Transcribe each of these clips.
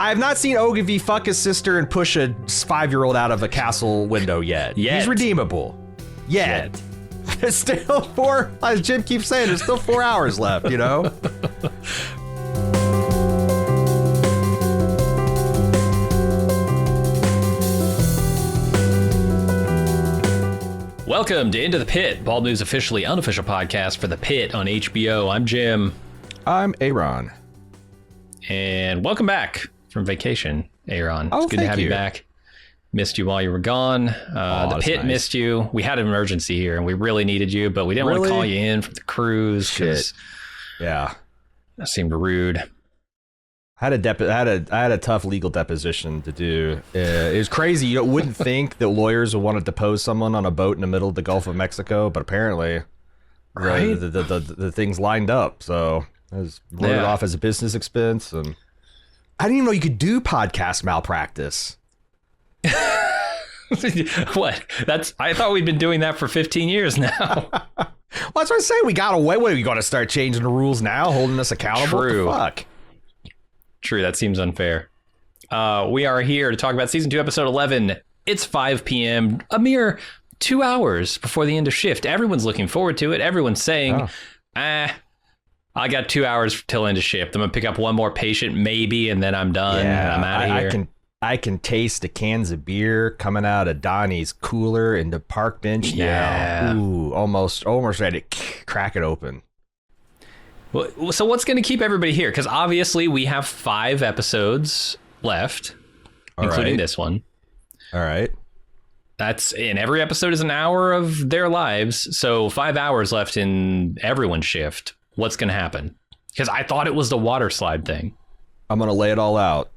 I have not seen Ogilvy fuck his sister and push a 5-year-old out of a castle window yet. He's redeemable. Yet. There's still as Jim keeps saying, there's still 4 hours left, you know? Welcome to Into the Pit, Bald News' officially unofficial podcast for The Pit on HBO. I'm Jim. I'm Aaron. And welcome back from vacation, Aaron. Oh, it's good to have you back. Missed you while you were gone. The Pit missed you. We had an emergency here, and we really needed you, but we didn't want to call you in from the cruise. Shit. Yeah. That seemed rude. I had a tough legal deposition to do. It was crazy. You wouldn't think that lawyers would want to depose someone on a boat in the middle of the Gulf of Mexico, but apparently, right? The things lined up. So I was wrote it off as a business expense, and I didn't even know you could do podcast malpractice. What? I thought we'd been doing that for 15 years now. Well, that's what I'm saying. We got away. What are we going to start changing the rules now, holding us accountable? True. What the fuck? True, that seems unfair. We are here to talk about Season 2, Episode 11. It's 5 p.m., a mere 2 hours before the end of shift. Everyone's looking forward to it. Everyone's saying, I got 2 hours till end of shift. I'm going to pick up one more patient, maybe, and then I'm done. Yeah, I'm out of here. I can taste the cans of beer coming out of Donnie's cooler in the park bench now. Ooh, almost ready to crack it open. Well, so what's going to keep everybody here? Because obviously we have 5 episodes left, including this one. All right. And every episode is an hour of their lives. So 5 hours left in everyone's shift. What's going to happen? Because I thought it was the water slide thing. I'm going to lay it all out.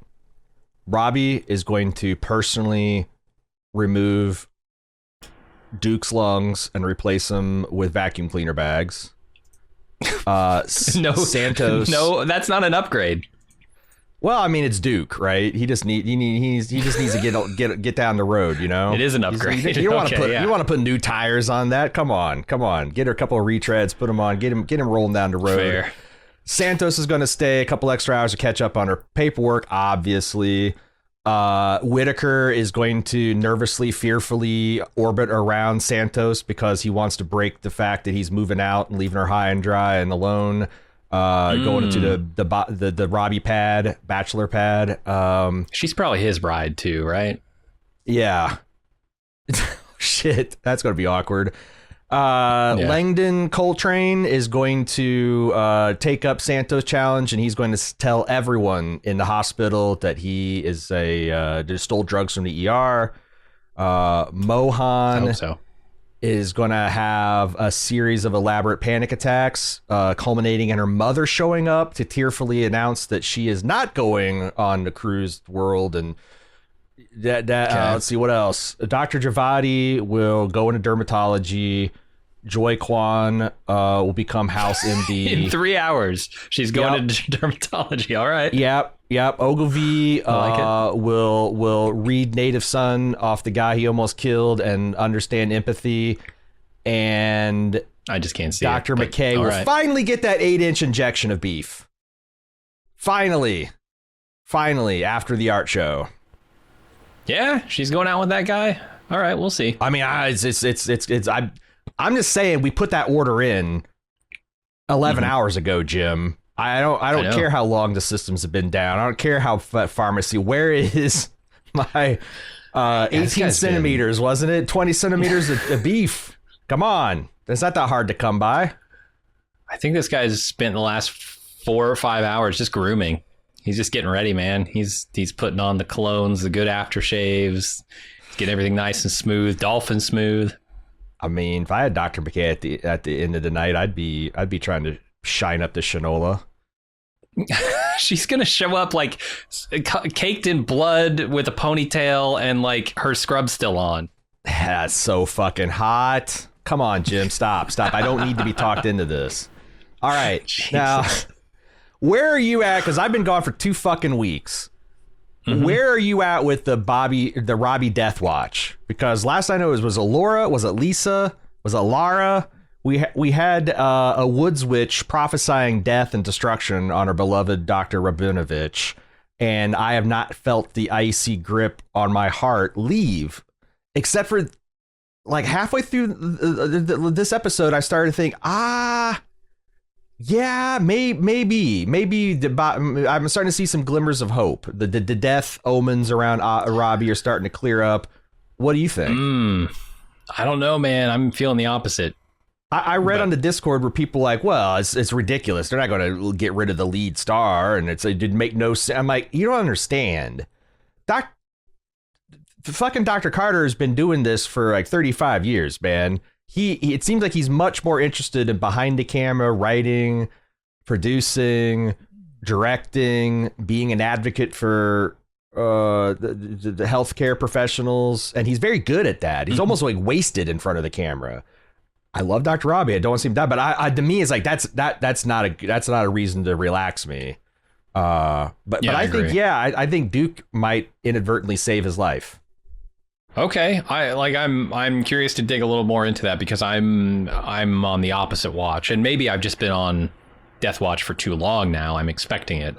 Robbie is going to personally remove Duke's lungs and replace them with vacuum cleaner bags. Santos. No, that's not an upgrade. Well, I mean, it's Duke, right? He just needs to get down the road, you know. It is an upgrade. You want to put new tires on that? Come on. Get her a couple of retreads, put them on, get him rolling down the road. Fair. Santos is going to stay a couple extra hours to catch up on her paperwork, obviously. Whitaker is going to nervously, fearfully orbit around Santos because he wants to break the fact that he's moving out and leaving her high and dry and alone. Going into the Robbie pad, bachelor pad. She's probably his bride too, right? Yeah. Shit, that's going to be awkward. Langdon Coltrane is going to take up Santos' challenge, and he's going to tell everyone in the hospital that he is just stole drugs from the ER. Mohan is going to have a series of elaborate panic attacks, culminating in her mother showing up to tearfully announce that she is not going on the cruise world. And let's see what else. Dr. Javadi will go into dermatology. Joy Kwan will become House MD. In 3 hours, she's going into dermatology. All right. Yep. Ogilvy will read Native Son off the guy he almost killed and understand empathy. And I just can't see Dr. McKay will finally get that 8-inch injection of beef. Finally, after the art show. Yeah, she's going out with that guy. All right, we'll see. I mean, I'm just saying we put that order in 11 hours ago, Jim. I don't care how long the systems have been down. I don't care how pharmacy. Where is my 18 centimeters? Wasn't it 20 centimeters of beef? Come on, it's not that hard to come by. I think this guy's spent the last 4 or 5 hours just grooming. He's just getting ready, man. He's putting on the colognes, the good aftershaves, getting everything nice and smooth, dolphin smooth. I mean, if I had Dr. McKay at the end of the night, I'd be trying to shine up the Shinola. She's gonna show up like caked in blood with a ponytail and like her scrub still on. That's so fucking hot. Come on, Jim, stop. I don't need to be talked into this. All right, Jesus. Now, where are you at? Because I've been gone for 2 fucking weeks. Mm-hmm. Where are you at with the Robbie Death Watch? Because last I know was it Laura? Was it Lisa? Was it Lara? We had a woods witch prophesying death and destruction on our beloved Dr. Rabinovich. and I have not felt the icy grip on my heart leave, except for like halfway through this episode, I started to think, yeah, maybe I'm starting to see some glimmers of hope. The death omens around Robbie are starting to clear up. What do you think? I don't know, man. I'm feeling the opposite. I read on the Discord where people like, well, it's ridiculous. They're not going to get rid of the lead star, and it didn't make no sense. I'm like, you don't understand. Fucking Dr. Carter has been doing this for like 35 years, man. It seems like he's much more interested in behind the camera, writing, producing, directing, being an advocate for the healthcare professionals, and he's very good at that. He's almost like wasted in front of the camera. I love Dr. Robbie. I don't want to see him die, but I to me, it's like that's not a reason to relax me. But I think Duke might inadvertently save his life. Okay, I'm curious to dig a little more into that because I'm on the opposite watch, and maybe I've just been on Death Watch for too long now. I'm expecting it.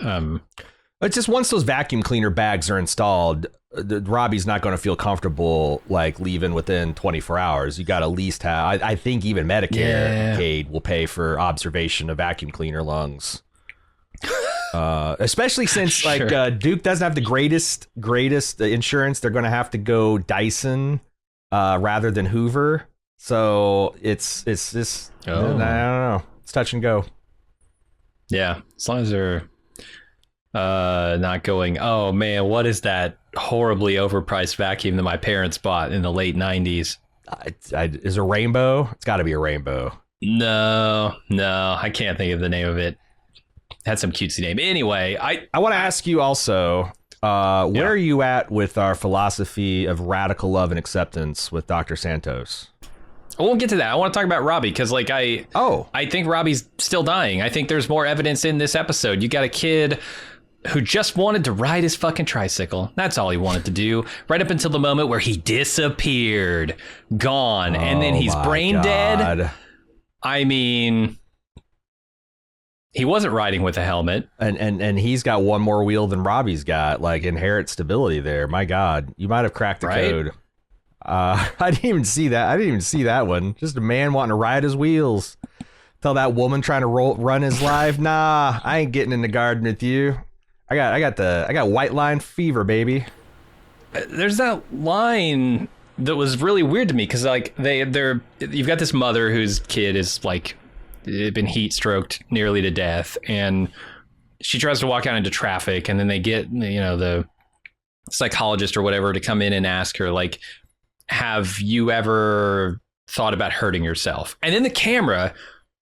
It's just once those vacuum cleaner bags are installed, Robbie's not going to feel comfortable like leaving within 24 hours. You got to at least have. I think even Medicare Medicaid will pay for observation of vacuum cleaner lungs. Especially since Duke doesn't have the greatest insurance. They're going to have to go Dyson rather than Hoover. So it's just I don't know. It's touch and go. Yeah, as long as they're not going, oh man, what is that horribly overpriced vacuum that my parents bought in the late 90s? Is a rainbow? It's got to be a rainbow. No, I can't think of the name of it. Had some cutesy name. Anyway, I want to ask you also, where are you at with our philosophy of radical love and acceptance with Dr. Santos? I won't get to that. I want to talk about Robbie because I think Robbie's still dying. I think there's more evidence in this episode. You got a kid who just wanted to ride his fucking tricycle. That's all he wanted to do. Right up until the moment where he disappeared, gone, and then he's brain dead. I mean, he wasn't riding with a helmet, and he's got one more wheel than Robbie's got. Like inherent stability there. My God, you might have cracked the code. I didn't even see that one. Just a man wanting to ride his wheels. Tell that woman trying to run his life. Nah, I ain't getting in the garden with you. I got white line fever, baby. There's that line that was really weird to me because like you've got this mother whose kid is like been heat stroked nearly to death, and she tries to walk out into traffic, and then they get the psychologist or whatever to come in and ask her like, have you ever thought about hurting yourself? And then the camera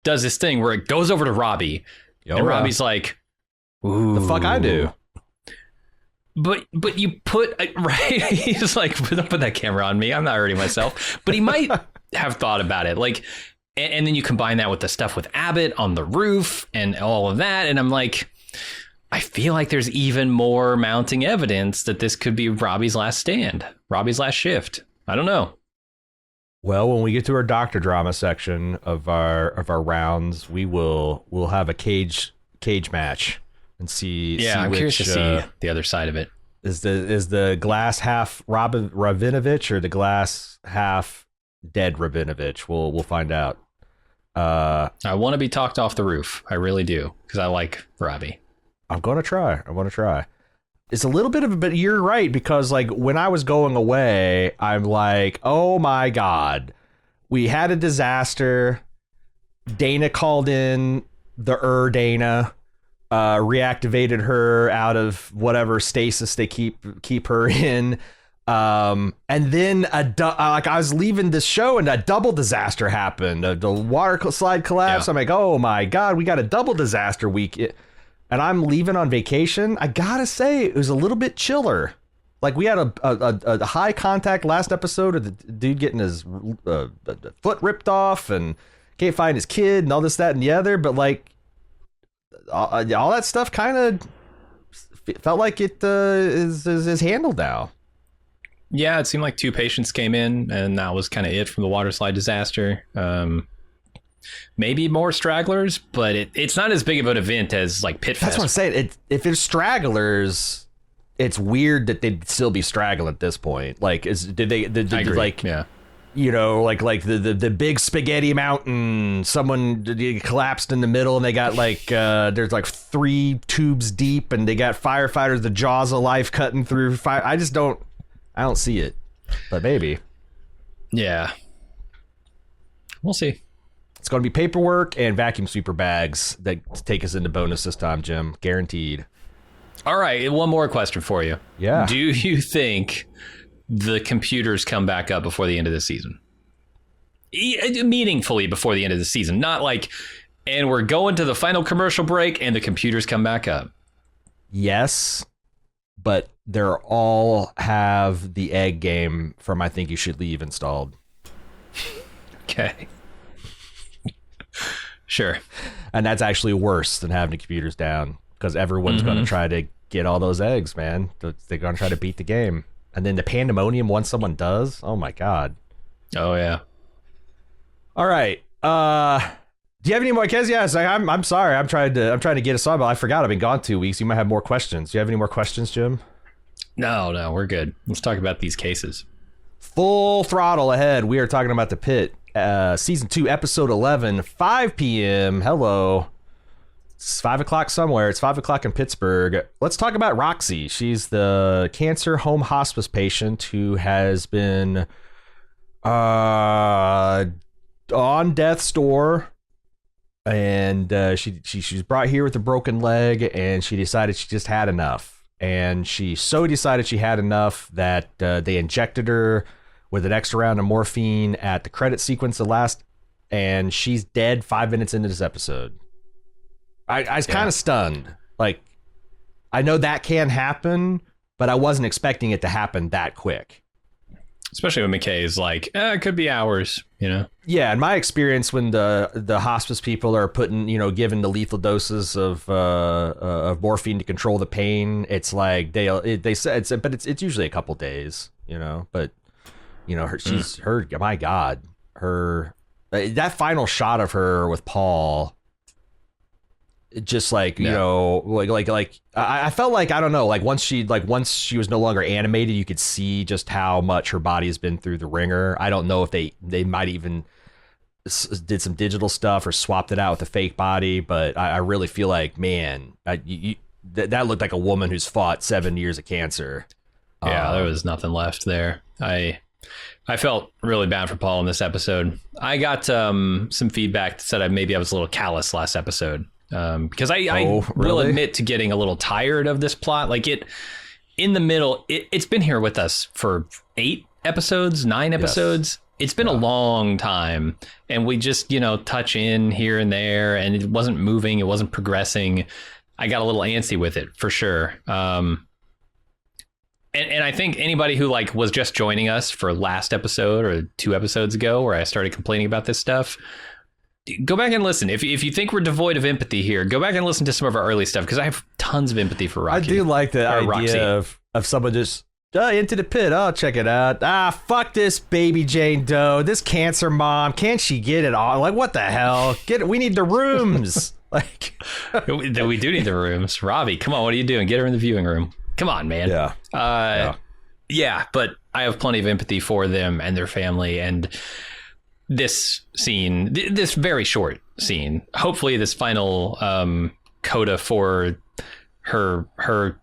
does this thing where it goes over to Robbie, and Robbie's like, ooh, the fuck I do. But you put right, he's like, don't put that camera on me, I'm not hurting myself. But he might have thought about it, like. And then you combine that with the stuff with Abbott on the roof and all of that. And I'm like, I feel like there's even more mounting evidence that this could be Robbie's last stand, Robbie's last shift. I don't know. Well, when we get to our doctor drama section of our rounds, we'll have a cage match and see. Yeah, I'm curious to see the other side of it. Is the glass half Rabinovich or the glass half dead Rabinovich? We'll find out. I want to be talked off the roof. I really do, because I like Robbie. I'm going to try. It's a little bit of a bit. You're right, because like when I was going away, I'm like, oh my God, we had a disaster. Dana called in the Dana, reactivated her out of whatever stasis they keep her in. And then I was leaving this show and a double disaster happened. The water slide collapse. Yeah. I'm like, oh my God, we got a double disaster week. And I'm leaving on vacation. I gotta say, it was a little bit chiller. Like we had a high contact last episode of the dude getting his foot ripped off and can't find his kid and all this, that, and the other. But like all that stuff kind of felt like it is handled now. Yeah, it seemed like 2 patients came in, and that was kind of it from the water slide disaster. maybe more stragglers, but it's not as big of an event as like Pitt Fest. That's what I'm saying. If there's stragglers, it's weird that they'd still be straggling at this point. Like, did like, yeah. You know, like the big spaghetti mountain, someone collapsed in the middle and they got like, there's like 3 tubes deep and they got firefighters, the jaws of life cutting through fire. I don't see it, but maybe. Yeah. We'll see. It's going to be paperwork and vacuum sweeper bags that take us into bonus this time, Jim. Guaranteed. All right. One more question for you. Yeah. Do you think the computers come back up before the end of the season? Meaningfully before the end of the season. Not like, and we're going to the final commercial break and the computers come back up. Yes, but they're all have the egg game from I Think You Should Leave installed. Okay. Sure. And that's actually worse than having the computers down because everyone's going to try to get all those eggs, man. They're going to try to beat the game. And then the pandemonium once someone does. Oh my God. Oh yeah. All right. Do you have any more? Because yes, I'm sorry. I'm trying to get us on, but I forgot. I've been gone 2 weeks. You might have more questions. Do you have any more questions, Jim? No, we're good. Let's talk about these cases. Full throttle ahead. We are talking about the Pitt, season 2, episode 11, 5 p.m. Hello. It's 5 o'clock somewhere. It's 5 o'clock in Pittsburgh. Let's talk about Roxy. She's the cancer home hospice patient who has been on death's door. And she was brought here with a broken leg, and she decided she just had enough. And she so decided she had enough that they injected her with an extra round of morphine at the credit sequence of last, and she's dead 5 minutes into this episode. I was kind of stunned. Like, I know that can happen, but I wasn't expecting it to happen that quick. Especially when McKay's like, it could be hours, you know? Yeah, in my experience, when the hospice people are given the lethal doses of morphine to control the pain, it's like they say it's usually a couple days, you know. But my God, that final shot of her with Paul. Just like, I felt like, I don't know, like once she was no longer animated, you could see just how much her body has been through the ringer. I don't know if they might even did some digital stuff or swapped it out with a fake body, but I really feel like, man, that looked like a woman who's fought 7 years of cancer. Yeah, there was nothing left there. I felt really bad for Paul in this episode. I got some feedback that said maybe I was a little callous last episode. Because I will admit to getting a little tired of this plot. Like in the middle, it's been here with us for 9 episodes. Yes. It's been a long time, and we just, touch in here and there, and it wasn't moving. It wasn't progressing. I got a little antsy with it for sure. And I think anybody who was just joining us for last episode or 2 episodes ago, where I started complaining about this stuff, go back and listen. If you think we're devoid of empathy here, go back and listen to some of our early stuff, because I have tons of empathy for Rocky. I do like the idea Roxy. of someone just into the pit. Oh, check it out. Fuck this baby Jane Doe. This cancer mom. Can't she get it all? Like, what the hell? We need the rooms. We do need the rooms. Robbie, come on. What are you doing? Get her in the viewing room. Come on, man. Yeah. Yeah, but I have plenty of empathy for them and their family, and this scene, this very short scene, hopefully this final coda for her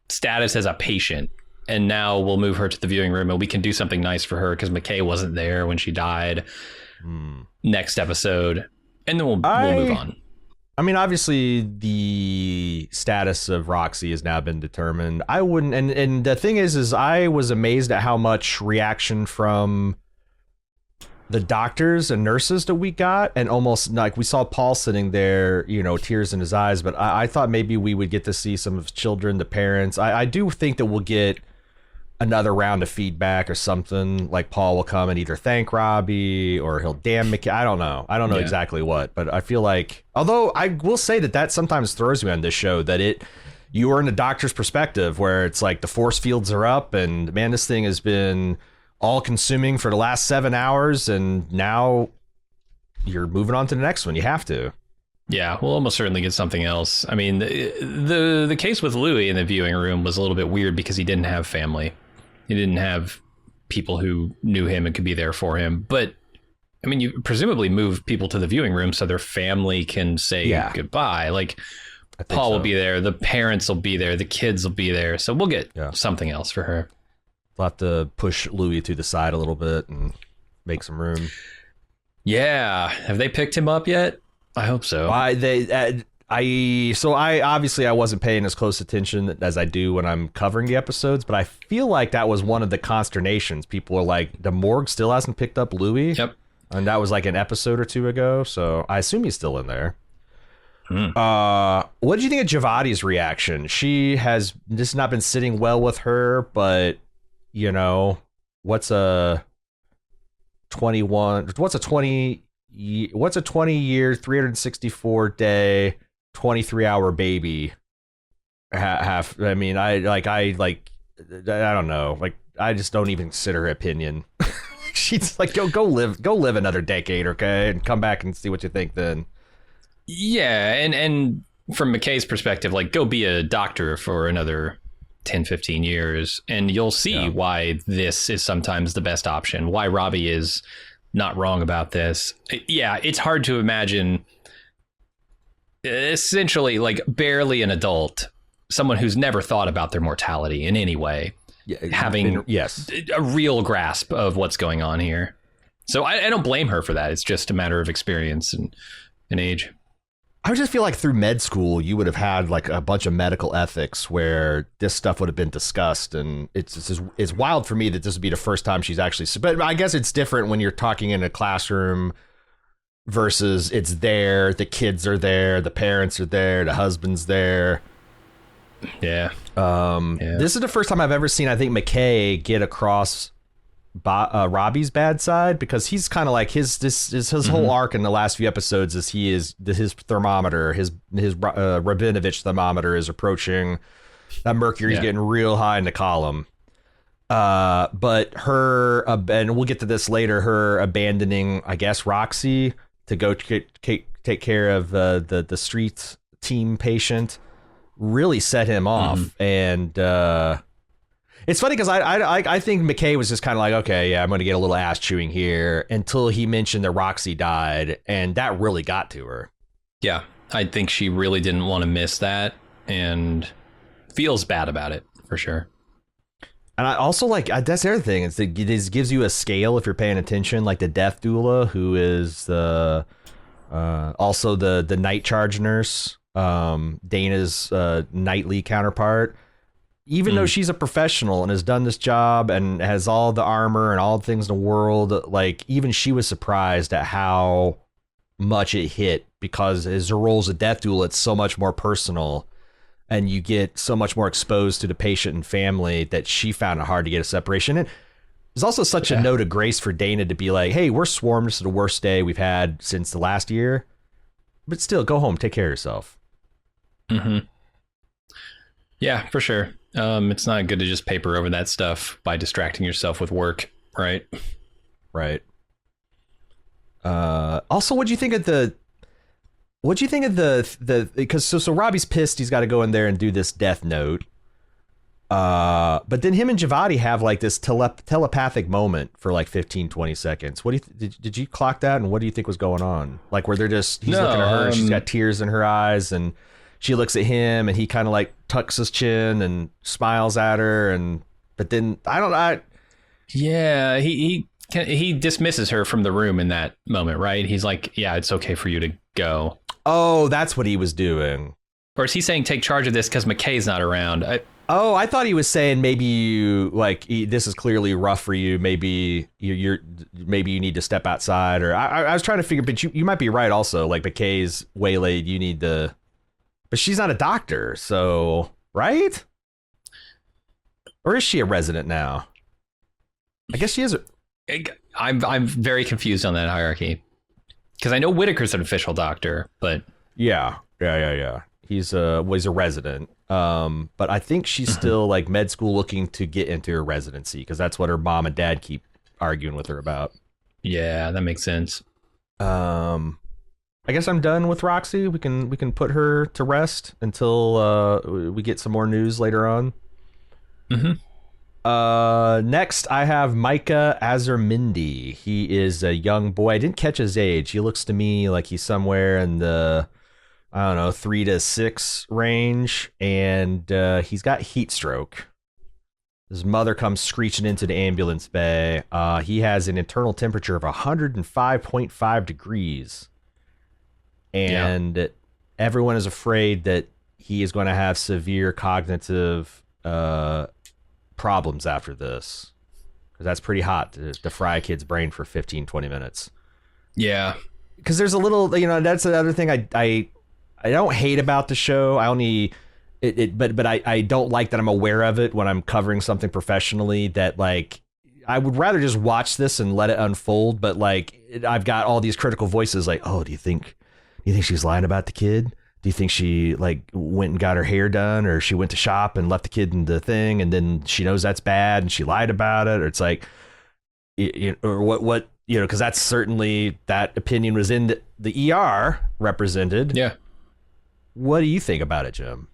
status as a patient, and now we'll move her to the viewing room and we can do something nice for her, because McKay wasn't there when she died. Next episode, and then we'll move on. I mean, obviously the status of Roxy has now been determined. I wouldn't, and the thing is I was amazed at how much reaction from the doctors and nurses that we got, and almost like we saw Paul sitting there, tears in his eyes, but I thought maybe we would get to see some of his children, the parents. I do think that we'll get another round of feedback or something, like Paul will come and either thank Robbie or he'll damn McKay. I don't know exactly what, but I feel like, although I will say that sometimes throws me on this show, that you are in the doctor's perspective, where it's like the force fields are up and, man, this thing has been all consuming for the last 7 hours, and now you're moving on to the next one. You have to. Yeah, we'll almost certainly get something else. I mean, the case with Louis in the viewing room was a little bit weird because he didn't have family. He didn't have people who knew him and could be there for him. But I mean, you presumably move people to the viewing room so their family can say goodbye. Like Paul will be there, the parents will be there, the kids will be there. So we'll get something else for her. We'll have to push Louis to the side a little bit and make some room. Yeah. Have they picked him up yet? I hope so. I obviously I wasn't paying as close attention as I do when I'm covering the episodes, but I feel like that was one of the consternations. People were like, the morgue still hasn't picked up Louis. Yep. And that was like an episode or two ago, so I assume he's still in there. What did you think of Javadi's reaction? She has just not been sitting well with her, but you know, what's a 20 year, 364 day, 23-hour baby have? I mean, I don't know. Like, I just don't even consider her opinion. She's like, go live another decade, okay, and come back and see what you think then. Yeah, and from McKay's perspective, like, go be a doctor for another 10, 15 years, and you'll see why this is sometimes the best option, why Robbie is not wrong about this. Yeah, it's hard to imagine essentially like barely an adult, someone who's never thought about their mortality in any way, having a real grasp of what's going on here. So I don't blame her for that. It's just a matter of experience and age. I would just feel like through med school, you would have had like a bunch of medical ethics where this stuff would have been discussed. And it's wild for me that this would be the first time she's actually, but I guess it's different when you're talking in a classroom versus it's there. The kids are there. The parents are there. The husband's there. Yeah. This is the first time I've ever seen, I think, McKay get across Robbie's bad side, because he's kind of like his whole arc in the last few episodes is his thermometer, his Rabinovich thermometer is approaching that mercury's getting real high in the column. But her, and we'll get to this later, her abandoning, I guess, Roxy to go take care of the street team patient really set him off. And it's funny because I think McKay was just kind of like, okay, yeah, I'm going to get a little ass chewing here, until he mentioned that Roxy died, and that really got to her. Yeah, I think she really didn't want to miss that and feels bad about it for sure. And I also like, that's the other thing, is that it gives you a scale if you're paying attention, like the death doula, who is also the night charge nurse, Dana's nightly counterpart. Even though she's a professional and has done this job and has all the armor and all the things in the world, like, even she was surprised at how much it hit, because as her role as a death doula, it's so much more personal and you get so much more exposed to the patient and family, that she found it hard to get a separation. And there's also such a note of grace for Dana to be like, hey, we're swarmed. This is the worst day we've had since the last year, but still, go home, take care of yourself. Yeah, for sure. It's not good to just paper over that stuff by distracting yourself with work, right? Right. Also, what'd you think of the because so Robbie's pissed he's got to go in there and do this death note. But then him and Javadi have like this telepathic moment for like 15, 20 seconds. What do you did you clock that? And what do you think was going on? Like, where he's looking at her, she's got tears in her eyes, and she looks at him, and he kind of like tucks his chin and smiles at her, but then he dismisses her from the room in that moment, right? He's like, yeah, it's okay for you to go. Oh, that's what he was doing. Or is he saying take charge of this because McKay's not around? I thought he was saying maybe you this is clearly rough for you. Maybe maybe you need to step outside. Or I was trying to figure, but you might be right also. Like, McKay's waylaid, you need to. But she's not a doctor, so, right? Or is she a resident now? I guess she is. I'm very confused on that hierarchy, because I know Whitaker's an official doctor, but yeah. He's a resident. But I think she's still like med school, looking to get into her residency, because that's what her mom and dad keep arguing with her about. Yeah, that makes sense. I guess I'm done with Roxy. We can put her to rest until we get some more news later on. Next I have Micah Azurmendi. He is a young boy. I didn't catch his age. He looks to me like he's somewhere in the, I don't know, 3 to 6 range, and he's got heat stroke. His mother comes screeching into the ambulance bay. He has an internal temperature of 105.5 degrees. And everyone is afraid that he is going to have severe cognitive problems after this. Because that's pretty hot to fry a kid's brain for 15, 20 minutes. Yeah. Because there's a little, that's the other thing I don't hate about the show. I only... But I don't like that I'm aware of it when I'm covering something professionally, that like I would rather just watch this and let it unfold. But like I've got all these critical voices like, oh, do you think she's lying about the kid? Do you think she like went and got her hair done, or she went to shop and left the kid in the thing and then she knows that's bad and she lied about it? Or it's like, or what, because that's certainly, that opinion was in the ER represented. Yeah. What do you think about it, Jim?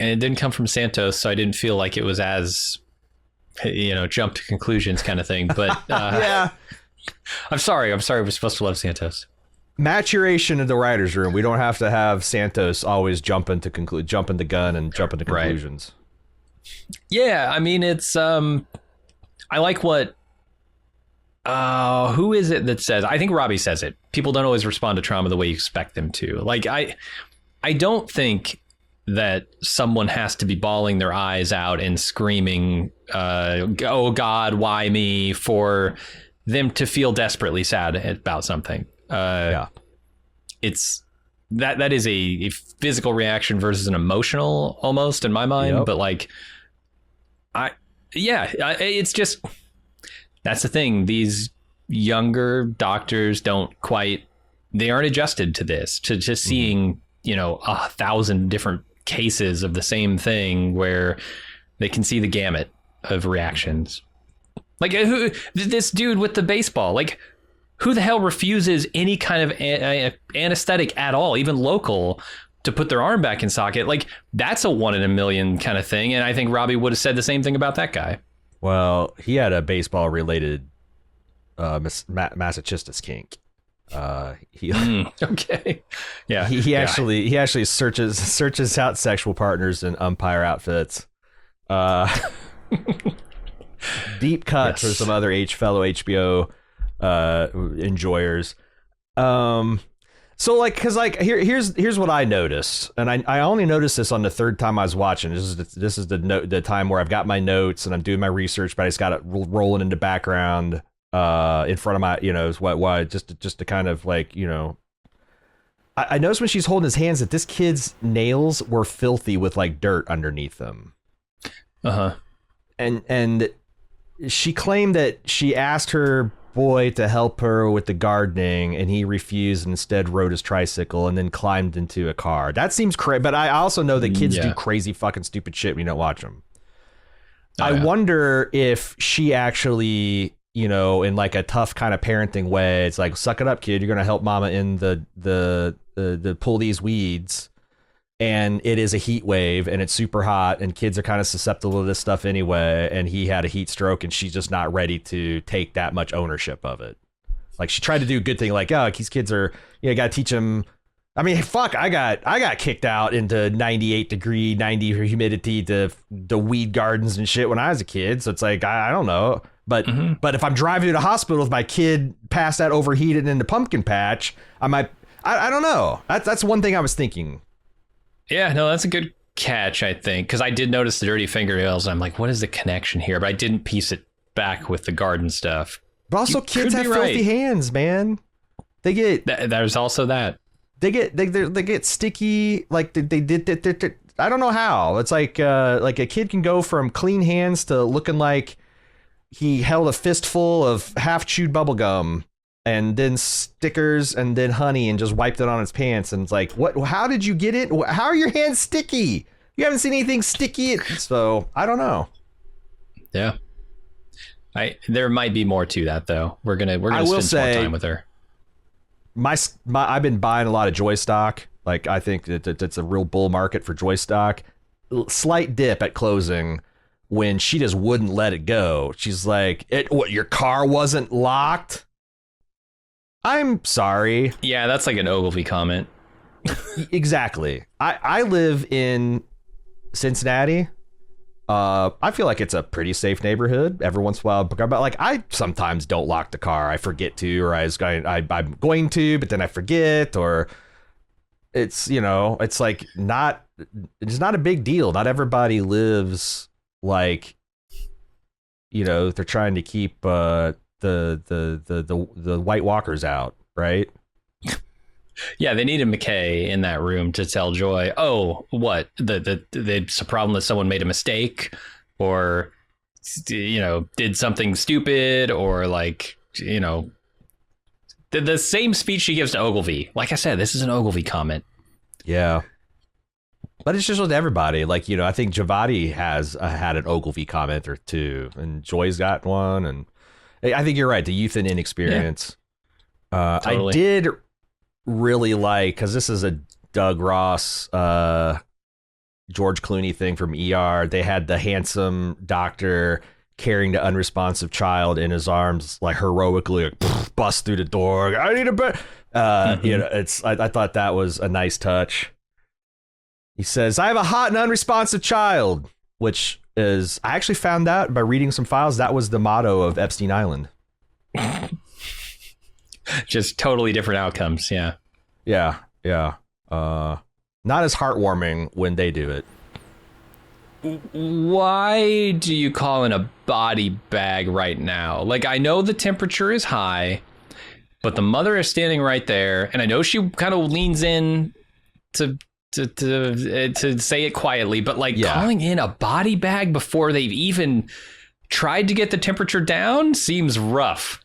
And it didn't come from Santos, so I didn't feel like it was as, jump to conclusions kind of thing. But yeah, I'm sorry. We're supposed to love Santos. Maturation in the writer's room. We don't have to have Santos always jumping the gun and jumping to conclusions. Right. Yeah, I mean, it's I like what. Who is it that says? I think Robbie says it. People don't always respond to trauma the way you expect them to. Like I don't think that someone has to be bawling their eyes out and screaming, oh God, why me, for them to feel desperately sad about something. It's that is a physical reaction versus an emotional, almost, in my mind. Yep. But like, it's just, that's the thing. These younger doctors they aren't adjusted to this, to just seeing, 1,000 different cases of the same thing where they can see the gamut of reactions. Like this dude with the baseball, like who the hell refuses any kind of anesthetic at all, even local, to put their arm back in socket? Like that's a 1 in a million kind of thing. And I think Robbie would have said the same thing about that guy. Well, he had a baseball related Massachusetts kink. Okay. Yeah. He actually searches out sexual partners in umpire outfits. Deep cut for some other fellow HBO enjoyers. So like, cause like here's what I noticed, and I only noticed this on the third time I was watching. This is the time where I've got my notes and I'm doing my research, but I just got it rolling in the background in front of my, just to kind of like, I noticed when she's holding his hands that this kid's nails were filthy with like dirt underneath them. And she claimed that she asked her boy to help her with the gardening, and he refused and instead rode his tricycle and then climbed into a car. That seems crazy, but I also know that kids do crazy fucking stupid shit when you don't watch them. I wonder if she actually, in like a tough kind of parenting way, it's like, suck it up, kid. You're going to help mama in the pull these weeds. And it is a heat wave and it's super hot and kids are kind of susceptible to this stuff anyway. And he had a heat stroke and she's just not ready to take that much ownership of it. Like she tried to do a good thing. Like, oh, these kids are, got to teach them. I mean, fuck, I got kicked out into 98 degree, 90 humidity to the weed gardens and shit when I was a kid. So it's like, I don't know. But if I'm driving to the hospital with my kid passed out overheated in the pumpkin patch, I don't know. That's one thing I was thinking. Yeah, no, that's a good catch, I think, because I did notice the dirty fingernails. And I'm like, what is the connection here? But I didn't piece it back with the garden stuff. But also, kids have filthy hands, man. They get there's also that they get sticky. Like they did. I don't know how. It's like a kid can go from clean hands to looking like he held a fistful of half chewed bubble gum. And then stickers and then honey and just wiped it on his pants. And it's like, what? How did you get it? How are your hands sticky? You haven't seen anything sticky. So I don't know. Yeah. There might be more to that though. We're gonna spend some more time with her. I've been buying a lot of Joy stock. Like, I think that it's a real bull market for Joy stock. Slight dip at closing when she just wouldn't let it go. She's like, what, your car wasn't locked? I'm sorry. Yeah, that's like an Ogilvy comment. Exactly. I live in Cincinnati. I feel like it's a pretty safe neighborhood. Every once in a while, but like, I sometimes don't lock the car. I forget to, or I'm going to, but then I forget, or it's, it's like it's not a big deal. Not everybody lives like, they're trying to keep the White Walkers out, right? Yeah, they needed McKay in that room to tell Joy, oh, what? It's a problem that someone made a mistake or, did something stupid or like, the same speech she gives to Ogilvy. Like I said, this is an Ogilvy comment. Yeah. But it's just with everybody. Like, I think Javati has had an Ogilvy comment or two, and Joy's got one. And I think you're right. The youth and inexperience. Yeah. Totally. I did really like, because this is a Doug Ross, George Clooney thing from ER. They had the handsome doctor carrying the unresponsive child in his arms, like heroically like, bust through the door. I need a bed. I thought that was a nice touch. He says, I have a hot and unresponsive child, which is, I actually found out by reading some files, that was the motto of Epstein Island. Just totally different outcomes. Yeah. Yeah. Not as heartwarming when they do it. Why do you call in a body bag right now? Like, I know the temperature is high, but the mother is standing right there. And I know she kind of leans in to say it quietly, but like calling in a body bag before they've even tried to get the temperature down seems rough.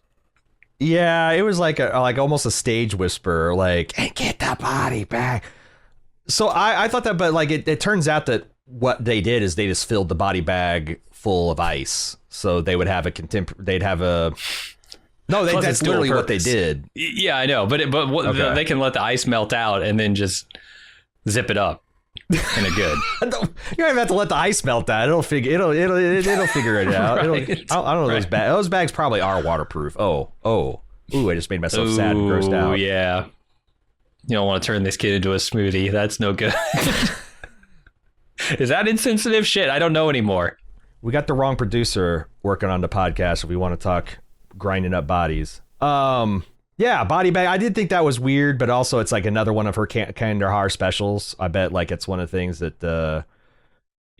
Yeah, it was like almost a stage whisper, like, hey, get the body bag. So I thought that, but like it turns out that what they did is they just filled the body bag full of ice. So they would have that's literally what they did. Yeah, I know, but okay. They can let the ice melt out and then just zip it up. And it good. You don't even have to let the ice melt out. It'll figure it out. Right. I don't know, those bags probably are waterproof. Oh, I just made myself sad and grossed out. Yeah, you don't want to turn this kid into a smoothie. That's no good. Is that insensitive shit? I don't know anymore. We got the wrong producer working on the podcast if we want to talk grinding up bodies. Yeah, body bag. I did think that was weird, but also it's like another one of her Kandahar specials. I bet like it's one of the things that,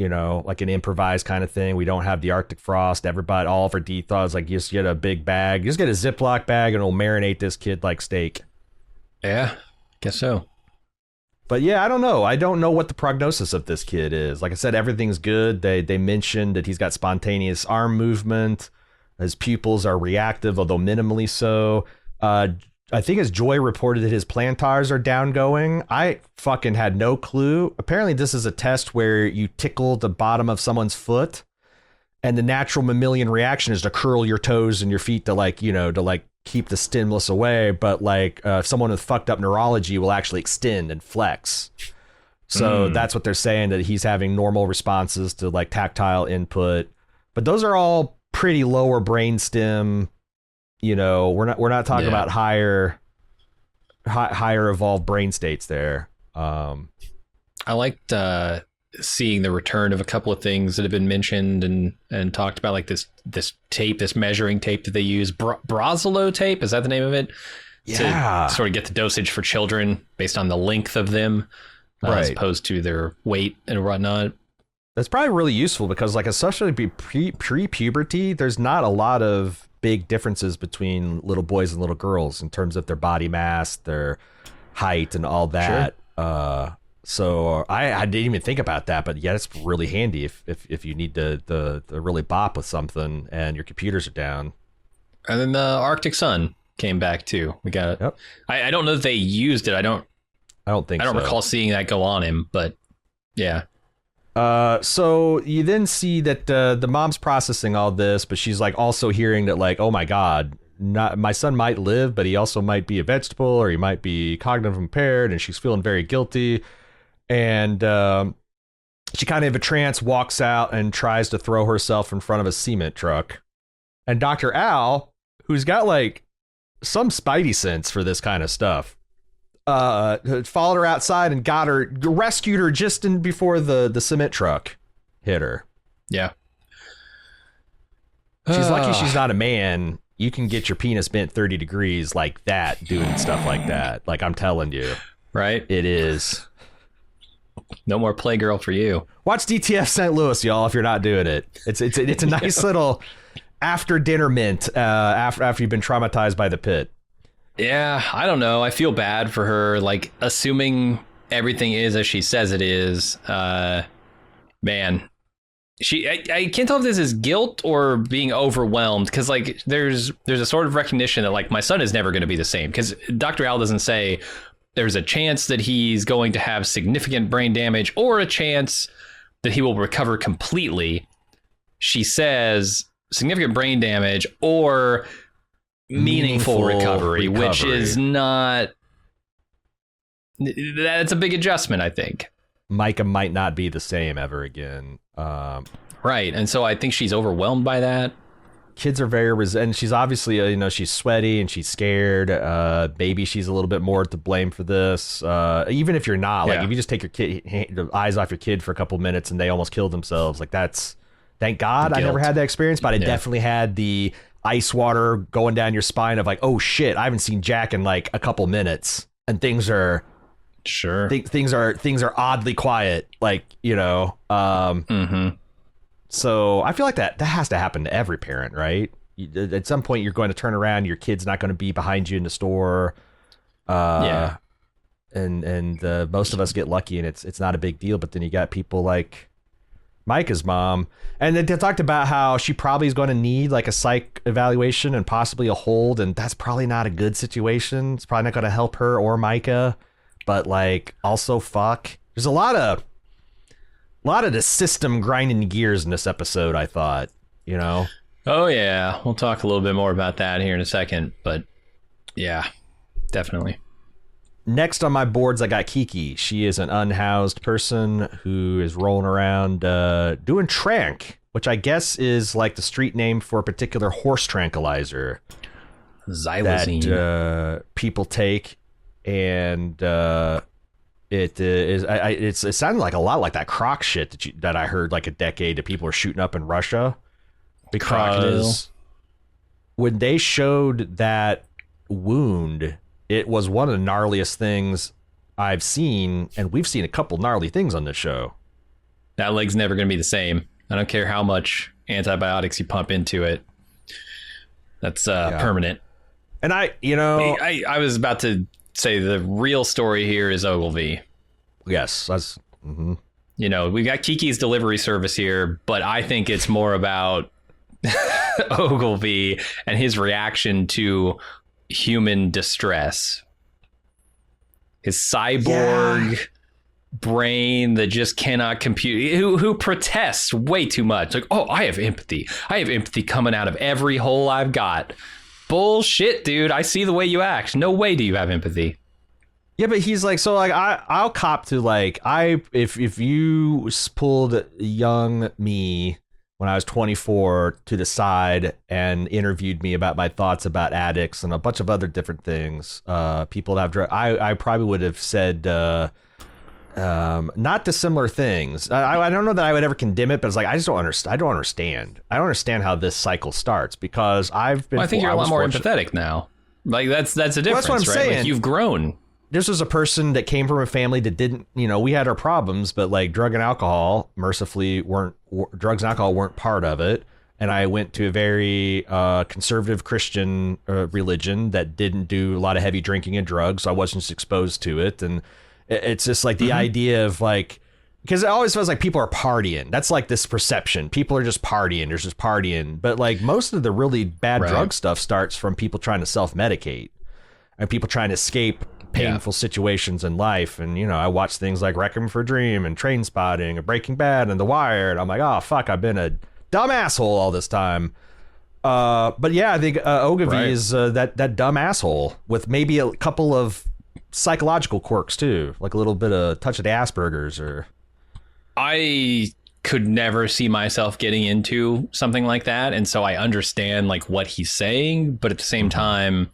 like an improvised kind of thing. We don't have the Arctic frost. Everybody, all of her thoughts like, just get a big bag. Just get a Ziploc bag and it'll marinate this kid like steak. Yeah, guess so. But yeah, I don't know. I don't know what the prognosis of this kid is. Like I said, everything's good. They mentioned that he's got spontaneous arm movement. His pupils are reactive, although minimally so. I think as Joy reported that his plantars are downgoing. I fucking had no clue. Apparently this is a test where you tickle the bottom of someone's foot and the natural mammalian reaction is to curl your toes and your feet to keep the stimulus away. But like someone with fucked up neurology will actually extend and flex. So that's what they're saying, that he's having normal responses to like tactile input, but those are all pretty lower brainstem. We're not talking about higher evolved brain states there. I liked seeing the return of a couple of things that have been mentioned and talked about, like this tape, this measuring tape that they use, Brazilo tape. Is that the name of it? Yeah. To sort of get the dosage for children based on the length of them, right, as opposed to their weight and whatnot. That's probably really useful because, like, especially pre-puberty, there's not a lot of big differences between little boys and little girls in terms of their body mass, their height, and all that. Sure. So I didn't even think about that, but yeah, it's really handy if you need to really bop with something and your computers are down. And then the Arctic Sun came back too. We got it. Yep. I don't know that they used it. I don't recall seeing that go on him, but yeah. So you then see that the mom's processing all this, but she's like also hearing that, like, oh my God, not my son might live, but he also might be a vegetable, or he might be cognitive impaired, and she's feeling very guilty. And she kind of in a trance walks out and tries to throw herself in front of a cement truck. And Dr. Al, who's got like some spidey sense for this kind of stuff, followed her outside and rescued her just before the cement truck hit her. Yeah. She's lucky she's not a man. You can get your penis bent 30 degrees like that, doing stuff like that. Like, I'm telling you. Right? It is. No more Playgirl for you. Watch DTF St. Louis, y'all, if you're not doing it. It's a nice little after dinner mint after you've been traumatized by the pit. Yeah, I don't know. I feel bad for her. Like, assuming everything is as she says it is, man. I can't tell if this is guilt or being overwhelmed, because like there's a sort of recognition that like my son is never going to be the same, because Dr. Al doesn't say there's a chance that he's going to have significant brain damage or a chance that he will recover completely. She says significant brain damage or meaningful recovery, which is not. That's a big adjustment, I think. Micah might not be the same ever again. Right. And so I think she's overwhelmed by that. Kids are very and she's obviously, she's sweaty and she's scared. Maybe she's a little bit more to blame for this. Even if you're not, like, if you just take your the eyes off your kid for a couple minutes and they almost kill themselves, like, that's, thank God I never had that experience, but I definitely had the ice water going down your spine of like, oh shit, I haven't seen Jack in like a couple minutes, and things are things are oddly quiet, like, So I feel like that has to happen to every parent, right? At some point, you're going to turn around. Your kid's not going to be behind you in the store. And most of us get lucky, and it's not a big deal. But then you got people like Micah's mom, and they talked about how she probably is going to need like a psych evaluation and possibly a hold, and that's probably not a good situation. It's probably not going to help her or Micah. But like, also, there's a lot of the system grinding gears in this episode, I thought, Oh, yeah. We'll talk a little bit more about that here in a second. But yeah, definitely. Next on my boards, I got Kiki. She is an unhoused person who is rolling around doing trank, which I guess is like the street name for a particular horse tranquilizer. Xylazine. That people take. And it sounded like a lot like that croc shit that I heard like a decade that people were shooting up in Russia, because when they showed that wound, it was one of the gnarliest things I've seen, and we've seen a couple gnarly things on this show. That leg's never going to be the same. I don't care how much antibiotics you pump into it. That's permanent. And I was about to say the real story here is Ogilvy. Yes, that's. Mm-hmm. We got Kiki's delivery service here, but I think it's more about Ogilvy and his reaction to human distress. His cyborg brain that just cannot compute, who protests way too much. Like, oh, I have empathy. I have empathy coming out of every hole I've got. Bullshit, dude. I see the way you act. No way do you have empathy. Yeah, but he's like, so like I'll cop to like, if you pulled young me when I was 24 to the side and interviewed me about my thoughts about addicts and a bunch of other different things, people that have drugs, I probably would have said not dissimilar things. I don't know that I would ever condemn it, but it's like, I just don't understand. I don't understand how this cycle starts, because I've been. Well, I think you're a lot more empathetic now. Like that's a difference, that's what I'm saying. Like, you've grown. This was a person that came from a family that didn't, we had our problems, but like drugs and alcohol weren't part of it. And I went to a very conservative Christian religion that didn't do a lot of heavy drinking and drugs. So I wasn't exposed to it. And it's just like the idea of like, because it always feels like people are partying. That's like this perception. People are just partying. There's just partying. But like most of the really bad drug stuff starts from people trying to self-medicate and people trying to escape painful situations in life. And I watch things like Requiem for a Dream and Train Spotting and Breaking Bad and The Wire, and I'm like, oh fuck, I've been a dumb asshole all this time. But yeah, I think Ogilvy Right. is that dumb asshole with maybe a couple of psychological quirks too, like a little bit of touch of the Asperger's or. I could never see myself getting into something like that, and so I understand like what he's saying, but at the same time,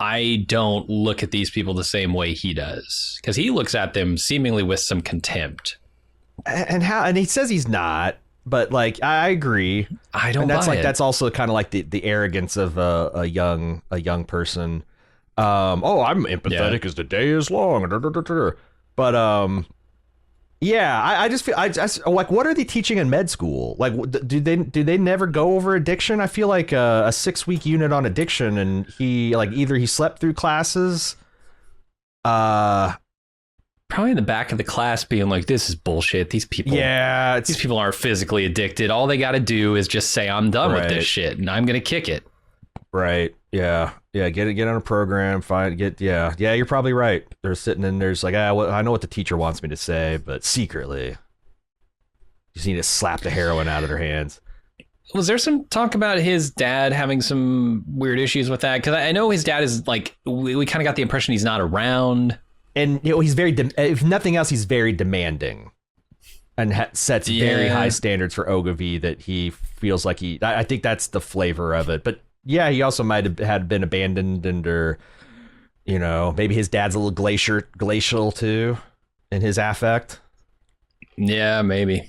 I don't look at these people the same way he does, because he looks at them seemingly with some contempt. And he says he's not, but like I agree. I don't And that's buy like it. that's also kind of like the arrogance of a young person. Oh, I'm empathetic as the day is long. But yeah, I just feel I just like, what are they teaching in med school? Like, do they never go over addiction? I feel like a 6-week unit on addiction, and he like either he slept through classes. Probably in the back of the class being like, this is bullshit. These people, Yeah, these people aren't physically addicted. All they got to do is just say, I'm done with Right. this shit and I'm going to kick it. right. Yeah. Get on a program. Yeah. You're probably right. They're sitting in there's like, I know what the teacher wants me to say, but secretly, you just need to slap the heroin out of their hands. Was there some talk about his dad having some weird issues with that? Because I know his dad is like, we kind of got the impression he's not around. And he's very, if nothing else, he's very demanding, and sets very high standards for Ogilvy that he feels like I think that's the flavor of it. But yeah, he also might have had been abandoned, or maybe his dad's a little glacial too in his affect. Yeah, maybe.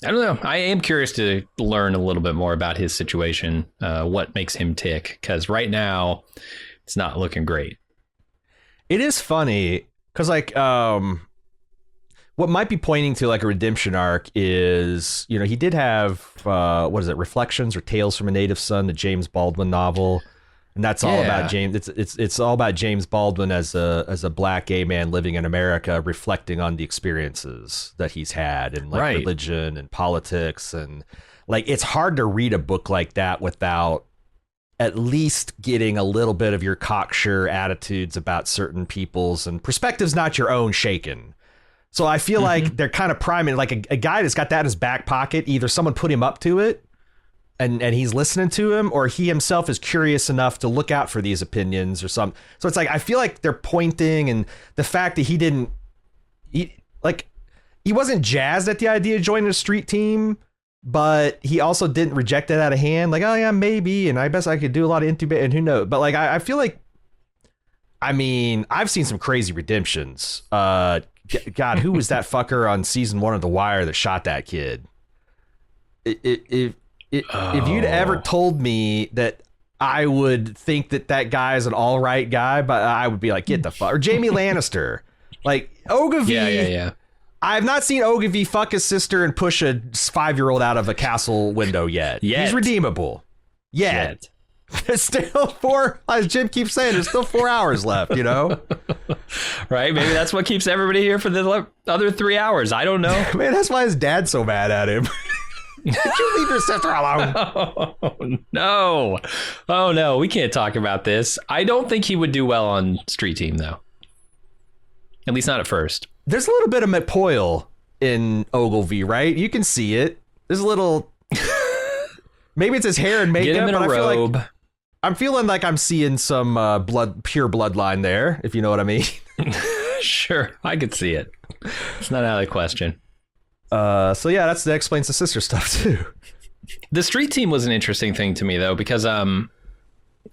I don't know. I am curious to learn a little bit more about his situation, what makes him tick, because right now it's not looking great. It is funny because like what might be pointing to like a redemption arc is, he did have what is it, Reflections or Tales from a Native Son, the James Baldwin novel, and that's all about James. It's all about James Baldwin as a black gay man living in America, reflecting on the experiences that he's had and like religion and politics, and like it's hard to read a book like that without at least getting a little bit of your cocksure attitudes about certain peoples and perspectives, not your own, shaken. So I feel like they're kind of priming, like a guy that's got that in his back pocket. Either someone put him up to it and he's listening to him, or he himself is curious enough to look out for these opinions or something. So it's like, I feel like they're pointing, and the fact that he wasn't jazzed at the idea of joining a street team, but he also didn't reject it out of hand. Like, oh yeah, maybe. And I guess I could do a lot of intubate, and who knows? But like, I feel like, I've seen some crazy redemptions. God, who was that fucker on season 1 of The Wire that shot that kid? If you'd ever told me that I would think that guy is an all right guy, but I would be like, get the fuck. Or Jamie Lannister. Like, Ogilvy. Yeah. I've not seen Ogilvy fuck his sister and push a 5-year-old out of a castle window yet. He's redeemable. Yet. There's still 4, as Jim keeps saying, there's still 4 hours left, Right? Maybe that's what keeps everybody here for the other 3 hours. I don't know. Man, that's why his dad's so mad at him. Did you leave your sister alone? Oh, no. Oh, no. We can't talk about this. I don't think he would do well on Street Team, though. At least not at first. There's a little bit of McPoyle in Ogilvy, right? You can see it. There's a little... Maybe it's his hair and makeup. Get him in a robe. I'm feeling like I'm seeing some pure bloodline there, if you know what I mean. Sure, I could see it. It's not out of the question. So yeah, that explains the sister stuff too. The Street Team was an interesting thing to me though, because I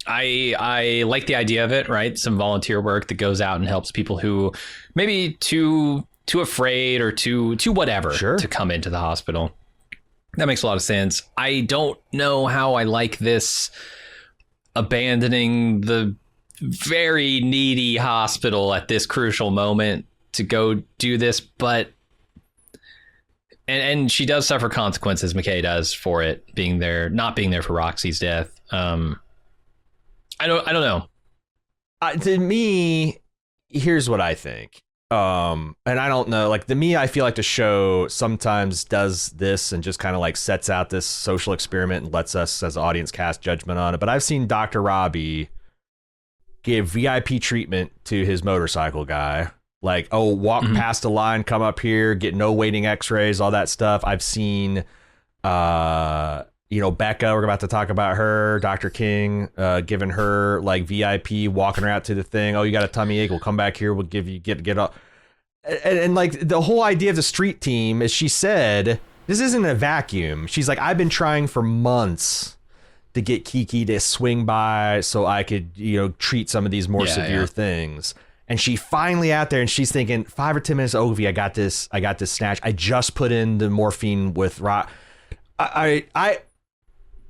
like the idea of it, right? Some volunteer work that goes out and helps people who maybe too afraid or too whatever to come into the hospital. That makes a lot of sense. I don't know how I like this abandoning the very needy hospital at this crucial moment to go do this, but and she does suffer consequences, McKay does, for it not being there for Roxy's death. I don't know. To me, here's what I think. And I don't know, like, to me, I feel like the show sometimes does this and just kind of like sets out this social experiment and lets us as audience cast judgment on it. But I've seen Dr. Robbie give VIP treatment to his motorcycle guy. Like, walk past the line, come up here, get no waiting x-rays, all that stuff. I've seen Becca, we're about to talk about her, Dr. King, giving her like VIP, walking her out to the thing. Oh, you got a tummy ache? We'll come back here. We'll give you get up. And like the whole idea of the street team, as she said, this isn't a vacuum. She's like, I've been trying for months to get Kiki to swing by so I could, treat some of these more severe things. And she finally out there and she's thinking 5 or 10 minutes, Ovi, I got this snatch. I just put in the morphine with rock.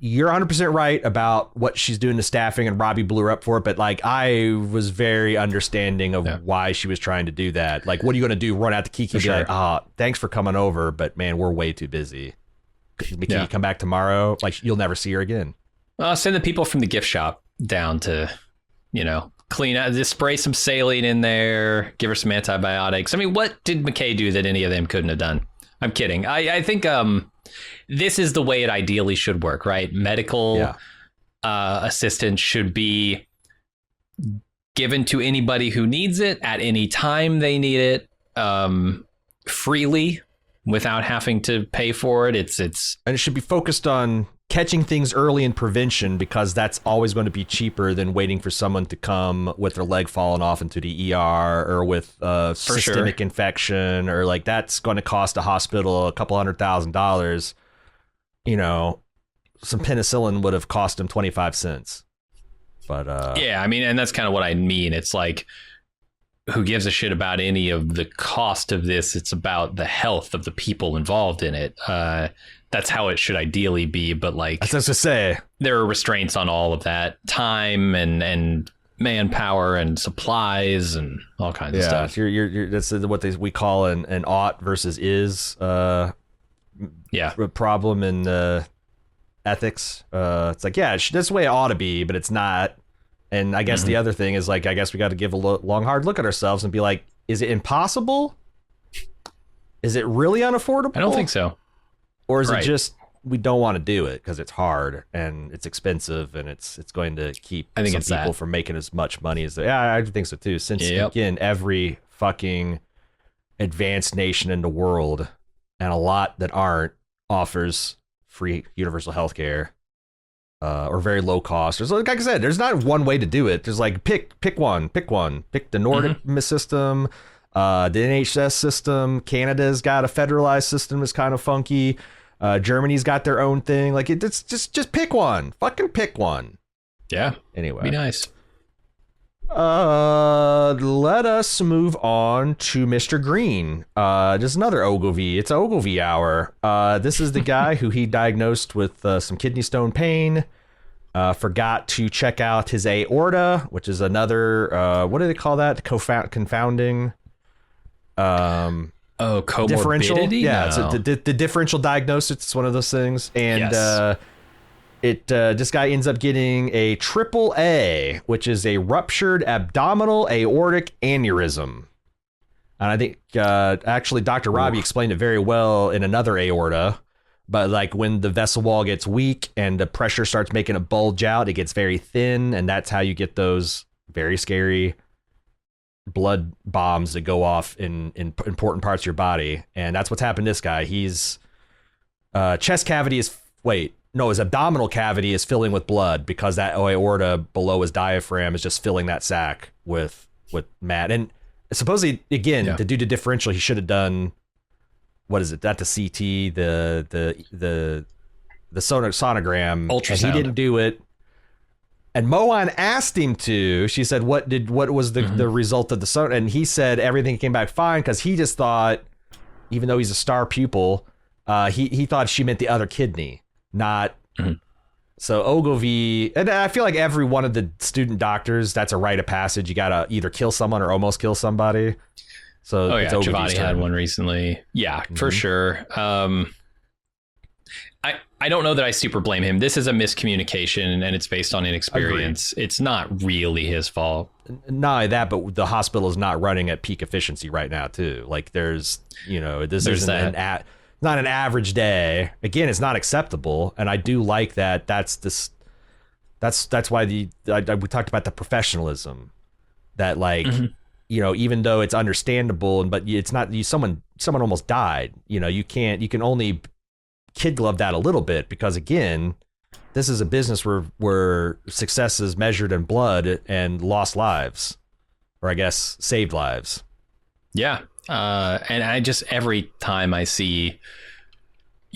You're 100% right about what she's doing to staffing, and Robbie blew her up for it. But like, I was very understanding of why she was trying to do that. Like, what are you going to do? Run out to Kiki and be like, thanks for coming over, but man, we're way too busy. Can you come back tomorrow? Like, you'll never see her again. Send the people from the gift shop down to, clean out, just spray some saline in there, give her some antibiotics. I mean, what did McKay do that any of them couldn't have done? I'm kidding. I think this is the way it ideally should work, right? Medical assistance should be given to anybody who needs it at any time they need it, freely, without having to pay for it. And it should be focused on catching things early in prevention, because that's always going to be cheaper than waiting for someone to come with their leg falling off into the ER or with systemic infection, or like that's going to cost a hospital a couple $100,000. Some penicillin would have cost him 25 cents. But I mean, and that's kind of what I mean. It's like, who gives a shit about any of the cost of this? It's about the health of the people involved in it. That's how it should ideally be. But like, that's to say, there are restraints on all of that time and manpower and supplies and all kinds of stuff. That's what we call an ought versus is problem in ethics. It's like, that's the way it ought to be, but it's not. And I guess the other thing is like, I guess we got to give a long, hard look at ourselves and be like, is it impossible? Is it really unaffordable? I don't think so. Or is it just we don't want to do it because it's hard and it's expensive and it's going to keep some people from making as much money as they? Yeah, I think so too. Since again, every fucking advanced nation in the world, and a lot that aren't, offers free universal health care. Or very low cost. There's, like I said, there's not one way to do it. There's like pick one. Pick the Nordic system, the NHS system. Canada's got a federalized system that's kind of funky. Germany's got their own thing. Like it's just pick one. Fucking pick one. Yeah. Anyway, be nice. Let us move on to Mr. Green. Just another Ogilvy. It's Ogilvy hour. This is the guy who he diagnosed with some kidney stone pain. Forgot to check out his aorta, which is another, what do they call that? Confounding. Comorbidity? Differential. Yeah, no. it's the differential diagnosis. It's one of those things. And this guy ends up getting a AAA, which is a ruptured abdominal aortic aneurysm. And I think actually Dr. Robbie explained it very well in another aorta. But like when the vessel wall gets weak and the pressure starts making it bulge out, it gets very thin. And that's how you get those very scary blood bombs that go off in important parts of your body. And that's what's happened to this guy. He's chest cavity is his abdominal cavity is filling with blood because that aorta below his diaphragm is just filling that sac with matter. And supposedly, again, to do the differential, he should have done, what is it? Not the CT, the sonogram. Ultrasound. And he didn't do it. And Moan asked him to. She said, "What was the result of the son?" And he said everything came back fine because he just thought, even though he's a star pupil, he thought she meant the other kidney, not. So Ogilvy, and I feel like every one of the student doctors, that's a rite of passage. You gotta either kill someone or almost kill somebody. So Giovanni had one recently. Yeah, for sure. I don't know that I super blame him. This is a miscommunication and it's based on inexperience. Agreed. It's not really his fault. Not only that, but the hospital is not running at peak efficiency right now too. Like there's isn't not an average day. Again, it's not acceptable. And I do like that. That's why we talked about the professionalism that even though it's understandable, but it's not someone almost died. You can only kid glove that a little bit because, again, this is a business where success is measured in blood and lost lives, or I guess saved lives. Yeah. And I just, every time I see,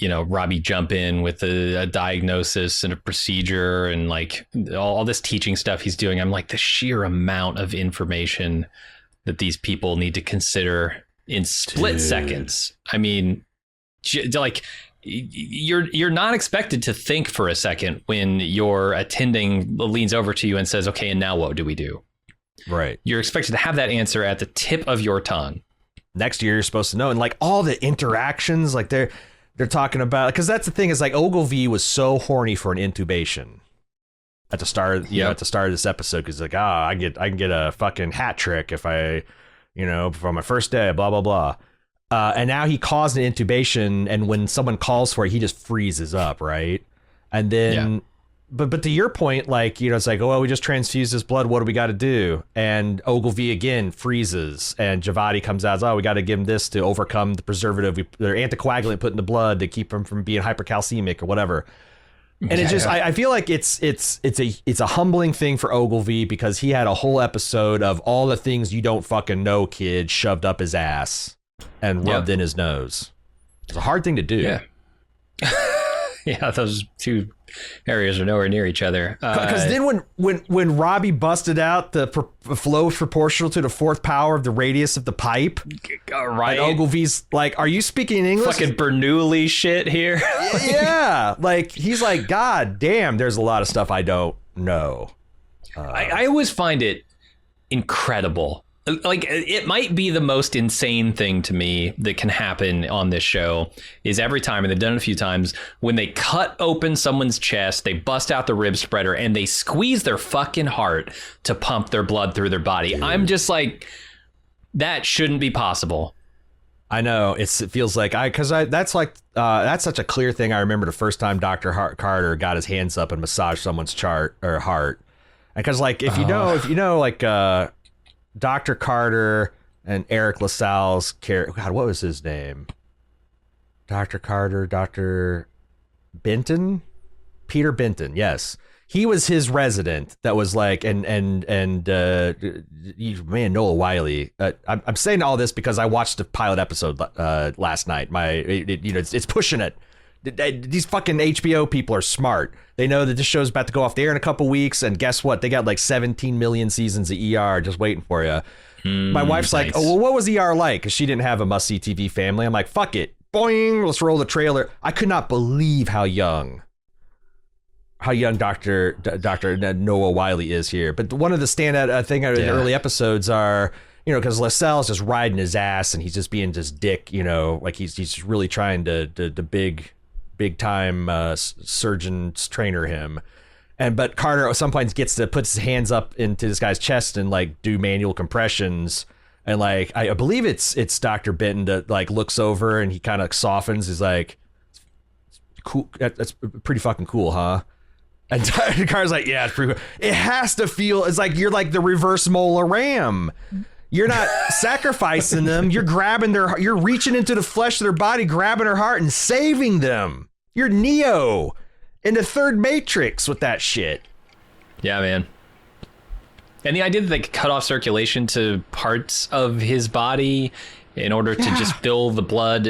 Robbie jump in with a diagnosis and a procedure and like all this teaching stuff he's doing, I'm like, the sheer amount of information that these people need to consider in split seconds. I mean, like, you're not expected to think for a second when your attending leans over to you and says, okay, and now what do we do? Right. You're expected to have that answer at the tip of your tongue. Next year, you're supposed to know. And like all the interactions, like they're talking about, because that's the thing is like Ogilvy was so horny for an intubation at the start, at the start of this episode. Cause like, I can get a fucking hat trick if I, for my first day, blah, blah, blah. And now he caused an intubation. And when someone calls for it, he just freezes up. Right. And then, but to your point, like, it's like, oh, well, we just transfused his blood. What do we got to do? And Ogilvy again freezes, and Javadi comes out. We got to give him this to overcome the preservative, their anticoagulant put in the blood to keep him from being hypercalcemic or whatever. And it just, I feel like it's a humbling thing for Ogilvy because he had a whole episode of all the things you don't fucking know, kid, shoved up his ass and rubbed in his nose. It's a hard thing to do. Yeah. Yeah, those two areas are nowhere near each other. Because then when Robbie busted out the flow proportional to the fourth power of the radius of the pipe, right? And Ogilvy's like, "Are you speaking English?" Fucking Bernoulli shit here. Yeah, like he's like, "God damn, there's a lot of stuff I don't know." I always find it incredible. Like, it might be the most insane thing to me that can happen on this show is every time, and they've done it a few times, when they cut open someone's chest, they bust out the rib spreader and they squeeze their fucking heart to pump their blood through their body. Dude. I'm just like, that shouldn't be possible. I know it feels like that's such a clear thing. I remember the first time Dr. Carter got his hands up and massaged someone's heart, because like if you know like Dr. Carter and Eric LaSalle's character. God, what was his name? Dr. Carter, Dr. Benton? Peter Benton, yes. He was his resident that was like, man, Noah Wiley. I'm saying all this because I watched the pilot episode last night. It's pushing it. These fucking HBO people are smart. They know that this show's about to go off the air in a couple weeks, and guess what? They got like 17 million seasons of ER just waiting for you. My wife's like, "Oh, well, what was ER like?" Because she didn't have a must-see TV family. I'm like, "Fuck it, boing, let's roll the trailer." I could not believe how young Dr. Noah Wiley is here. But one of the standout thing in the early episodes are, because LaSalle's just riding his ass and he's just being just dick, like he's just really trying to big time surgeons trainer him, but Carter at some point puts his hands up into this guy's chest and like do manual compressions, and like I believe it's Dr. Benton that like looks over and he kind of softens. He's like, "Cool, that's pretty fucking cool, huh?" And Dr. Carter's like, "Yeah, it's pretty cool." It has to feel, it's like you're like the reverse molar ram. You're not sacrificing them. You're you're reaching into the flesh of their body, grabbing their heart and saving them. You're Neo in the third Matrix with that shit. Yeah, man. And the idea that they could cut off circulation to parts of his body in order to just fill the blood,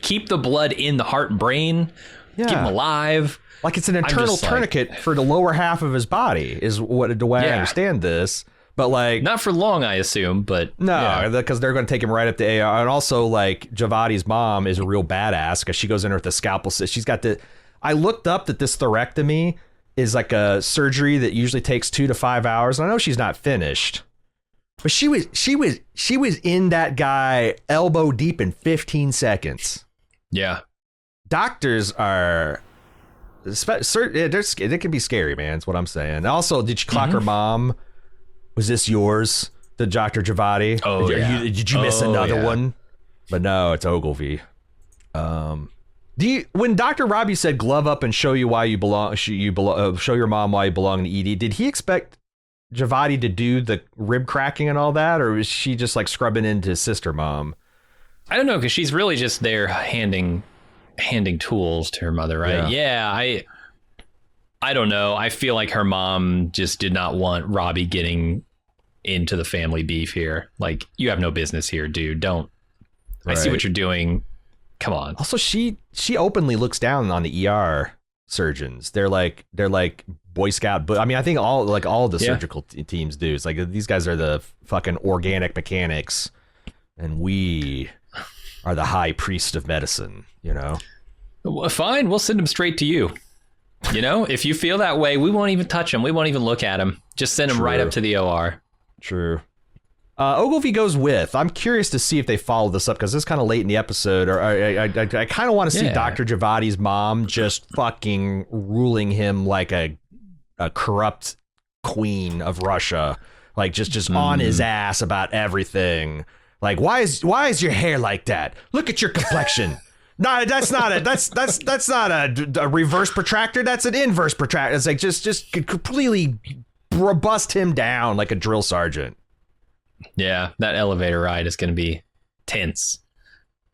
keep the blood in the heart and brain, keep him alive. Like it's an internal tourniquet for the lower half of his body is the way I understand this. But like, not for long, I assume, but no, because they're going to take him right up to AR. And also like Javadi's mom is a real badass because she goes in there with the scalpel. She's got I looked up that this thorectomy is like a surgery that usually takes 2 to 5 hours. And I know she's not finished, but she was in that guy elbow deep in 15 seconds. Yeah. Doctors are, they can be scary, man. That's what I'm saying. Also, did you clock her mom? Was this yours, the Dr. Javadi? Oh, did you miss another one? But no, it's Ogilvy. When Dr. Robbie said glove up and show you why you belong, show your mom why you belong in ED, did he expect Javadi to do the rib cracking and all that, or was she just like scrubbing into his sister mom? I don't know, because she's really just there handing handing tools to her mother, right? Yeah, I don't know. I feel like her mom just did not want Robbie getting into the family beef here. Like, you have no business here, dude. Don't. Right. I see what you're doing. Come on. Also, she openly looks down on the ER surgeons. They're like Boy Scout, but I mean, I think all the surgical teams do. It's like these guys are the fucking organic mechanics, and we are the high priest of medicine. You know. Well, fine, we'll send them straight to you. You know, if you feel that way, we won't even touch him. We won't even look at him. Just send him right up to the OR. True. Ogilvy goes with. I'm curious to see if they follow this up because it's kind of late in the episode. Or I kind of want to see Dr. Javadi's mom just fucking ruling him like a corrupt queen of Russia, like just on his ass about everything. Like, why is your hair like that? Look at your complexion. No, that's not a reverse protractor. That's an inverse protractor. It's like just completely bust him down like a drill sergeant. Yeah, that elevator ride is going to be tense.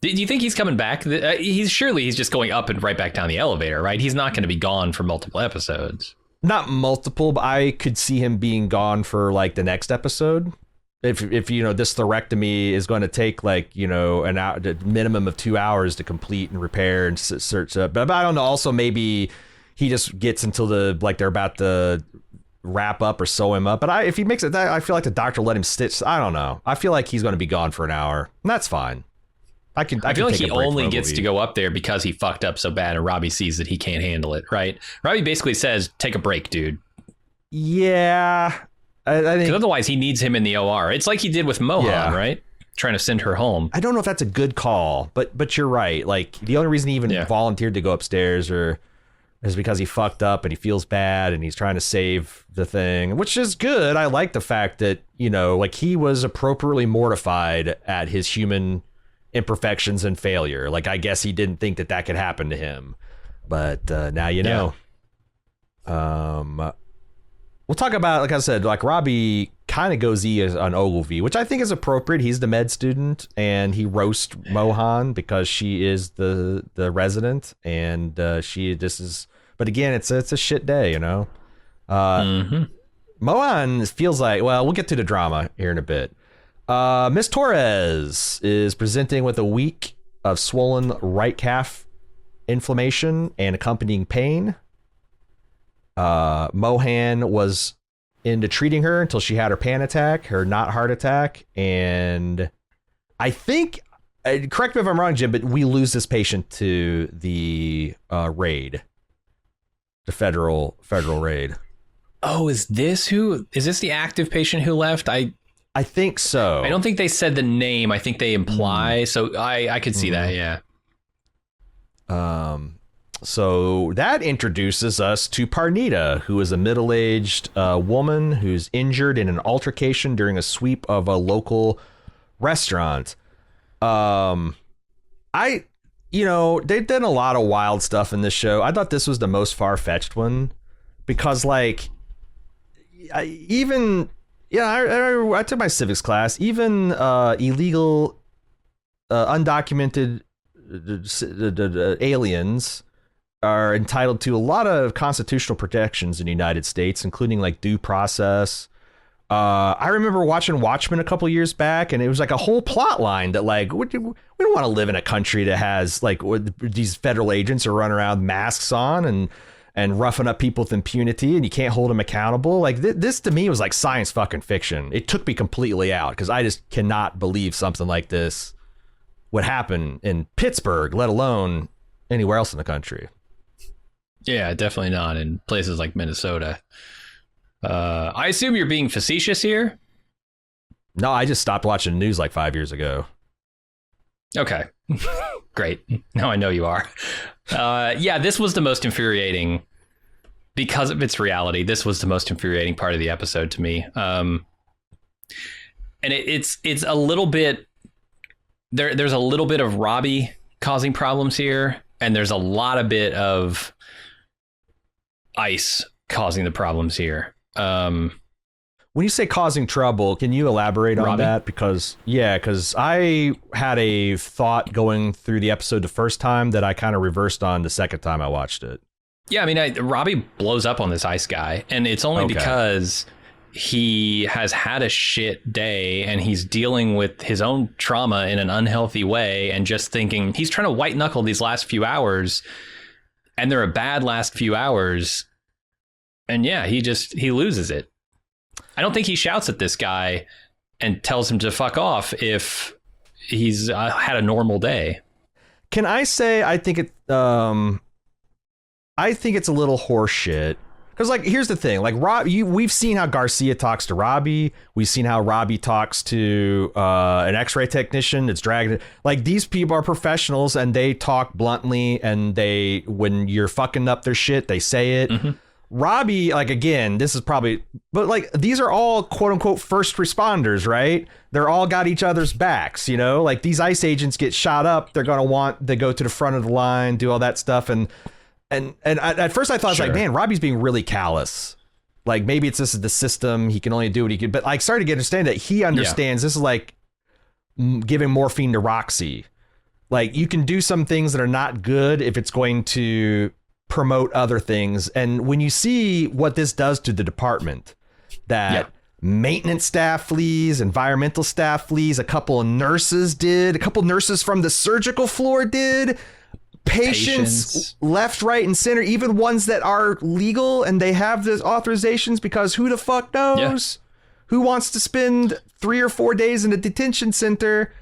Do you think he's coming back? He's just going up and right back down the elevator, right? He's not going to be gone for multiple episodes. Not multiple, but I could see him being gone for like the next episode. If you know, this thorectomy is going to take like, you know, an hour, minimum of 2 hours to complete and repair and search up. But I don't know. Also, maybe he just gets until they're about to wrap up or sew him up. But if he makes it, I feel like the doctor let him stitch. I don't know. I feel like he's going to be gone for an hour. And that's fine. I feel like he only gets to go up there because he fucked up so bad and Robbie sees that he can't handle it, right? Robbie basically says, take a break, dude. Yeah. I think otherwise he needs him in the OR. It's like he did with Mohan, right? Trying to send her home. I don't know if that's a good call, but you're right. Like, the only reason he even volunteered to go upstairs is because he fucked up and he feels bad and he's trying to save the thing, which is good. I like the fact that, you know, like, he was appropriately mortified at his human imperfections and failure. Like, I guess he didn't think that could happen to him, but now you know. We'll talk about, like I said, like, Robbie kind of goes on Ogilvy, which I think is appropriate. He's the med student and he roasts Mohan because she is the resident, and but again, it's a shit day, you know. Mohan feels like, well, we'll get to the drama here in a bit. Miss Torres is presenting with a week of swollen right calf inflammation and accompanying pain. Mohan was into treating her until she had her panic attack, her not heart attack, and I think, correct me if I'm wrong, Jim, but we lose this patient to the raid, the federal raid. Oh, is this the active patient who left? I think so. I don't think they said the name. I think they imply. So I could see that. Yeah. So that introduces us to Parnita, who is a middle-aged woman who's injured in an altercation during a sweep of a local restaurant. They've done a lot of wild stuff in this show. I thought this was the most far-fetched one because, like, I took my civics class. Even illegal, undocumented aliens are entitled to a lot of constitutional protections in the United States, including like due process. I remember watching Watchmen a couple years back, and it was like a whole plot line that, like, we don't want to live in a country that has, like, these federal agents are running around masks on and roughing up people with impunity, and you can't hold them accountable. Like, this to me was like science fucking fiction. It took me completely out because I just cannot believe something like this would happen in Pittsburgh, let alone anywhere else in the country. Yeah, definitely not in places like Minnesota. I assume you're being facetious here? No, I just stopped watching the news like 5 years ago. Okay. Great. Now I know you are. Yeah, this was the most infuriating because of its reality. This was the most infuriating part of the episode to me. And it's a little bit there's a little bit of Robbie causing problems here, and there's a lot of bit of Ice causing the problems here. When you say causing trouble, can you elaborate on Robbie? that? Because I had a thought going through the episode the first time that I kind of reversed on the second time I watched it. Yeah, I mean, Robbie blows up on this ice guy, and it's only because he has had a shit day and he's dealing with his own trauma in an unhealthy way and just thinking he's trying to white knuckle these last few hours, and they're a bad last few hours. And yeah, he loses it. I don't think he shouts at this guy and tells him to fuck off if he's had a normal day. Can I say I think it's a little horseshit. Because, like, here's the thing. Like, we've seen how Garcia talks to Robbie. We've seen how Robbie talks to an X-ray technician that's dragged. Like, these people are professionals, and they talk bluntly, and when you're fucking up their shit, they say it. Mm-hmm. Robbie, like, again, this is probably, but like, these are all quote unquote first responders, right? They're all got each other's backs, you know, like these ICE agents get shot up. They're going to want to go to the front of the line, do all that stuff. And at first I thought, like, man, Robbie's being really callous. Like, maybe it's this is the system. He can only do what he can. But I started to understand that he understands this is like giving morphine to Roxy. Like, you can do some things that are not good if it's going to promote other things. And when you see what this does to the department, that maintenance staff flees, environmental staff flees, a couple of nurses from the surgical floor did, patients left, right, and center, even ones that are legal and they have the authorizations, because who the fuck knows who wants to spend 3 or 4 days in a detention center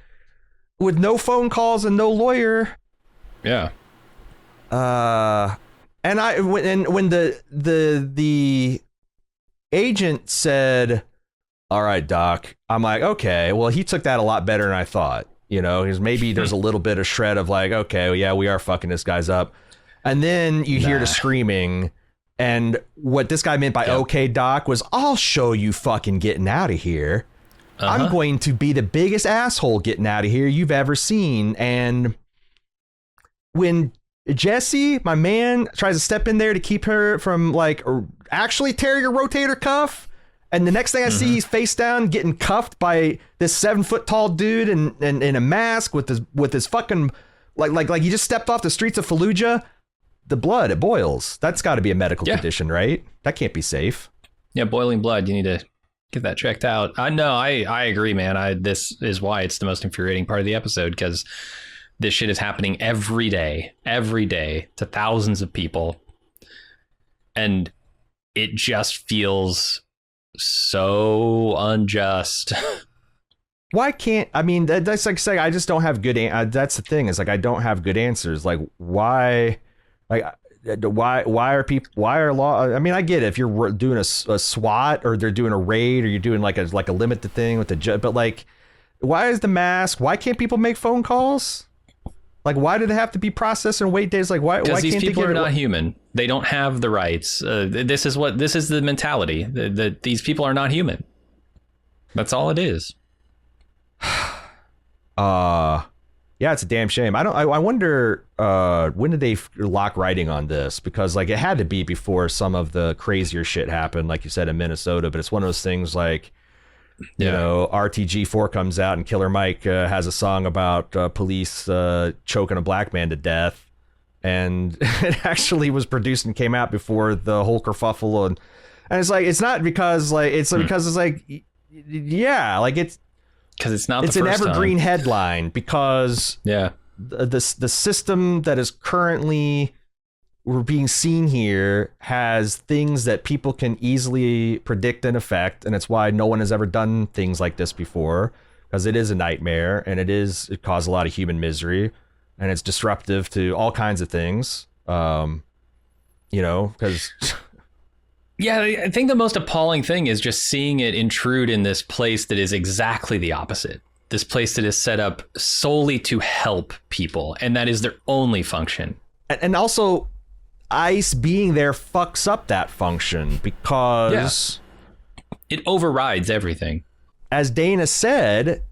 with no phone calls and no lawyer. And when the agent said, "All right, Doc," I'm like, okay, well, he took that a lot better than I thought. You know, because maybe there's a little bit of shred of like, okay, well, yeah, we are fucking this guy's up. And then you hear the screaming. And what this guy meant by okay, Doc, was, I'll show you fucking getting out of here. I'm going to be the biggest asshole getting out of here you've ever seen. And when Jesse, my man, tries to step in there to keep her from like actually tearing her rotator cuff, and the next thing I see, he's face down getting cuffed by this 7-foot tall dude in a mask with his fucking like he just stepped off the streets of Fallujah. The blood, it boils. That's got to be a medical condition, right? That can't be safe. Yeah, boiling blood. You need to get that checked out. I agree, man. This is why it's the most infuriating part of the episode, because this shit is happening every day to thousands of people. And it just feels so unjust. Why can't, I mean, that's like saying I just don't have good, that's the thing, is like I don't have good answers. Like, why are people, why are law, I mean, I get it if you're doing a SWAT or they're doing a raid or you're doing like a limited thing with the judge, but like, why is the mask, why can't people make phone calls? Like, why do they have to be processed and wait days? Like, why? Because these people are not human. They don't have the rights. This is the mentality that these people are not human. That's all it is. Yeah, it's a damn shame. I wonder when did they lock writing on this? Because like it had to be before some of the crazier shit happened, like you said, in Minnesota. But it's one of those things like, you know, RTG4 comes out and Killer Mike has a song about police choking a black man to death. And it actually was produced and came out before the whole kerfuffle. And it's like, it's not because like, it's because it's like, yeah, like it's, because it's not, it's an evergreen headline because the system that is currently we're being seen here has things that people can easily predict and affect, and it's why no one has ever done things like this before, because it is a nightmare and it causes a lot of human misery and it's disruptive to all kinds of things. You know, because yeah, I think the most appalling thing is just seeing it intrude in this place that is exactly the opposite. This place that is set up solely to help people, and that is their only function. And also, ICE being there fucks up that function because it overrides everything. As Dana said,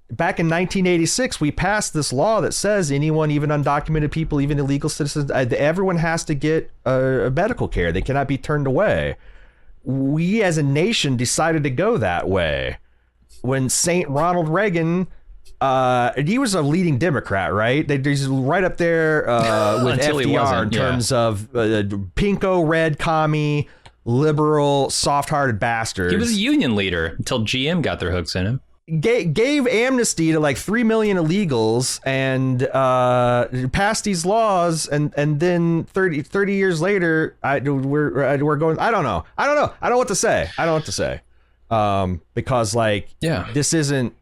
back in 1986, we passed this law that says anyone, even undocumented people, even illegal citizens, everyone has to get medical care. They cannot be turned away. we as a nation decided to go that way. When Saint Ronald Reagan, he was a leading Democrat, right? He's right up there with FDR in terms of pinko red commie, liberal, soft-hearted bastard. He was a union leader until GM got their hooks in him. Gave amnesty to like 3 million illegals and passed these laws, and then 30 years later, we're going. I don't know what to say. Because like, this isn't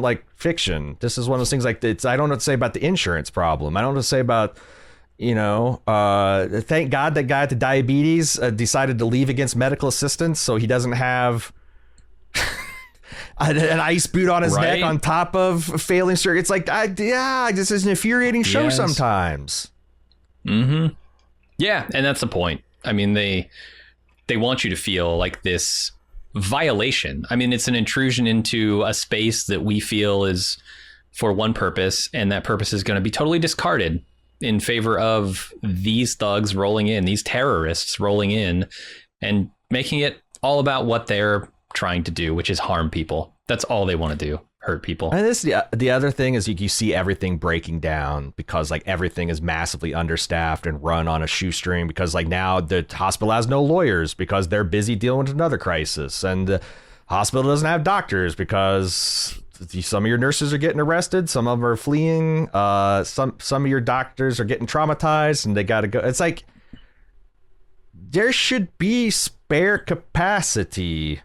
like fiction. This is one of those things like I don't know what to say about the insurance problem. I don't know what to say about, thank God that guy with the diabetes decided to leave against medical assistance so he doesn't have an ice boot on his neck on top of failing surgery. It's like, this is an infuriating show sometimes. Mm-hmm. Yeah, and that's the point. I mean, they want you to feel like this violation. I mean, it's an intrusion into a space that we feel is for one purpose, and that purpose is going to be totally discarded in favor of these thugs rolling in, these terrorists rolling in, and making it all about what they're trying to do, which is harm people. That's all they want to do, hurt people. And the other thing is you see everything breaking down because like everything is massively understaffed and run on a shoestring because like now the hospital has no lawyers because they're busy dealing with another crisis, and the hospital doesn't have doctors because some of your nurses are getting arrested, some of them are fleeing, some of your doctors are getting traumatized and they got to go. It's like there should be spare capacity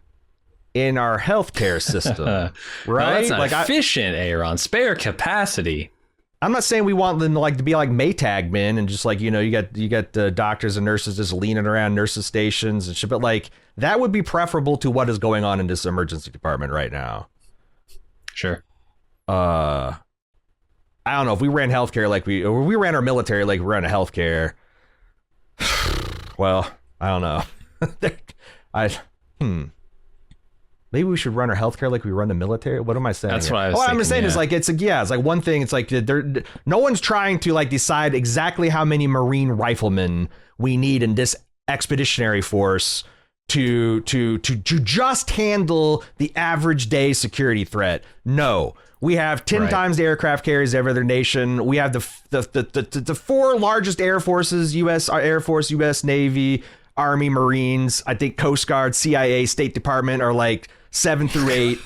in our healthcare system, right? No, that's not like efficient, Aaron. Spare capacity. I'm not saying we want them to be like Maytag men and just like, you got doctors and nurses just leaning around nurses stations and shit, but like that would be preferable to what is going on in this emergency department right now. Sure. I don't know if we ran healthcare like we ran our military like we ran a healthcare. Well, I don't know. Maybe we should run our healthcare like we run the military. What am I saying? That's what I was thinking. I'm saying is like it's like one thing. It's like no one's trying to like decide exactly how many Marine riflemen we need in this expeditionary force to just handle the average day security threat. No, we have 10 times the aircraft carriers of every other nation. We have the 4 largest air forces: U.S. Air Force, U.S. Navy, Army, Marines. I think Coast Guard, CIA, State Department are like 7 through 8.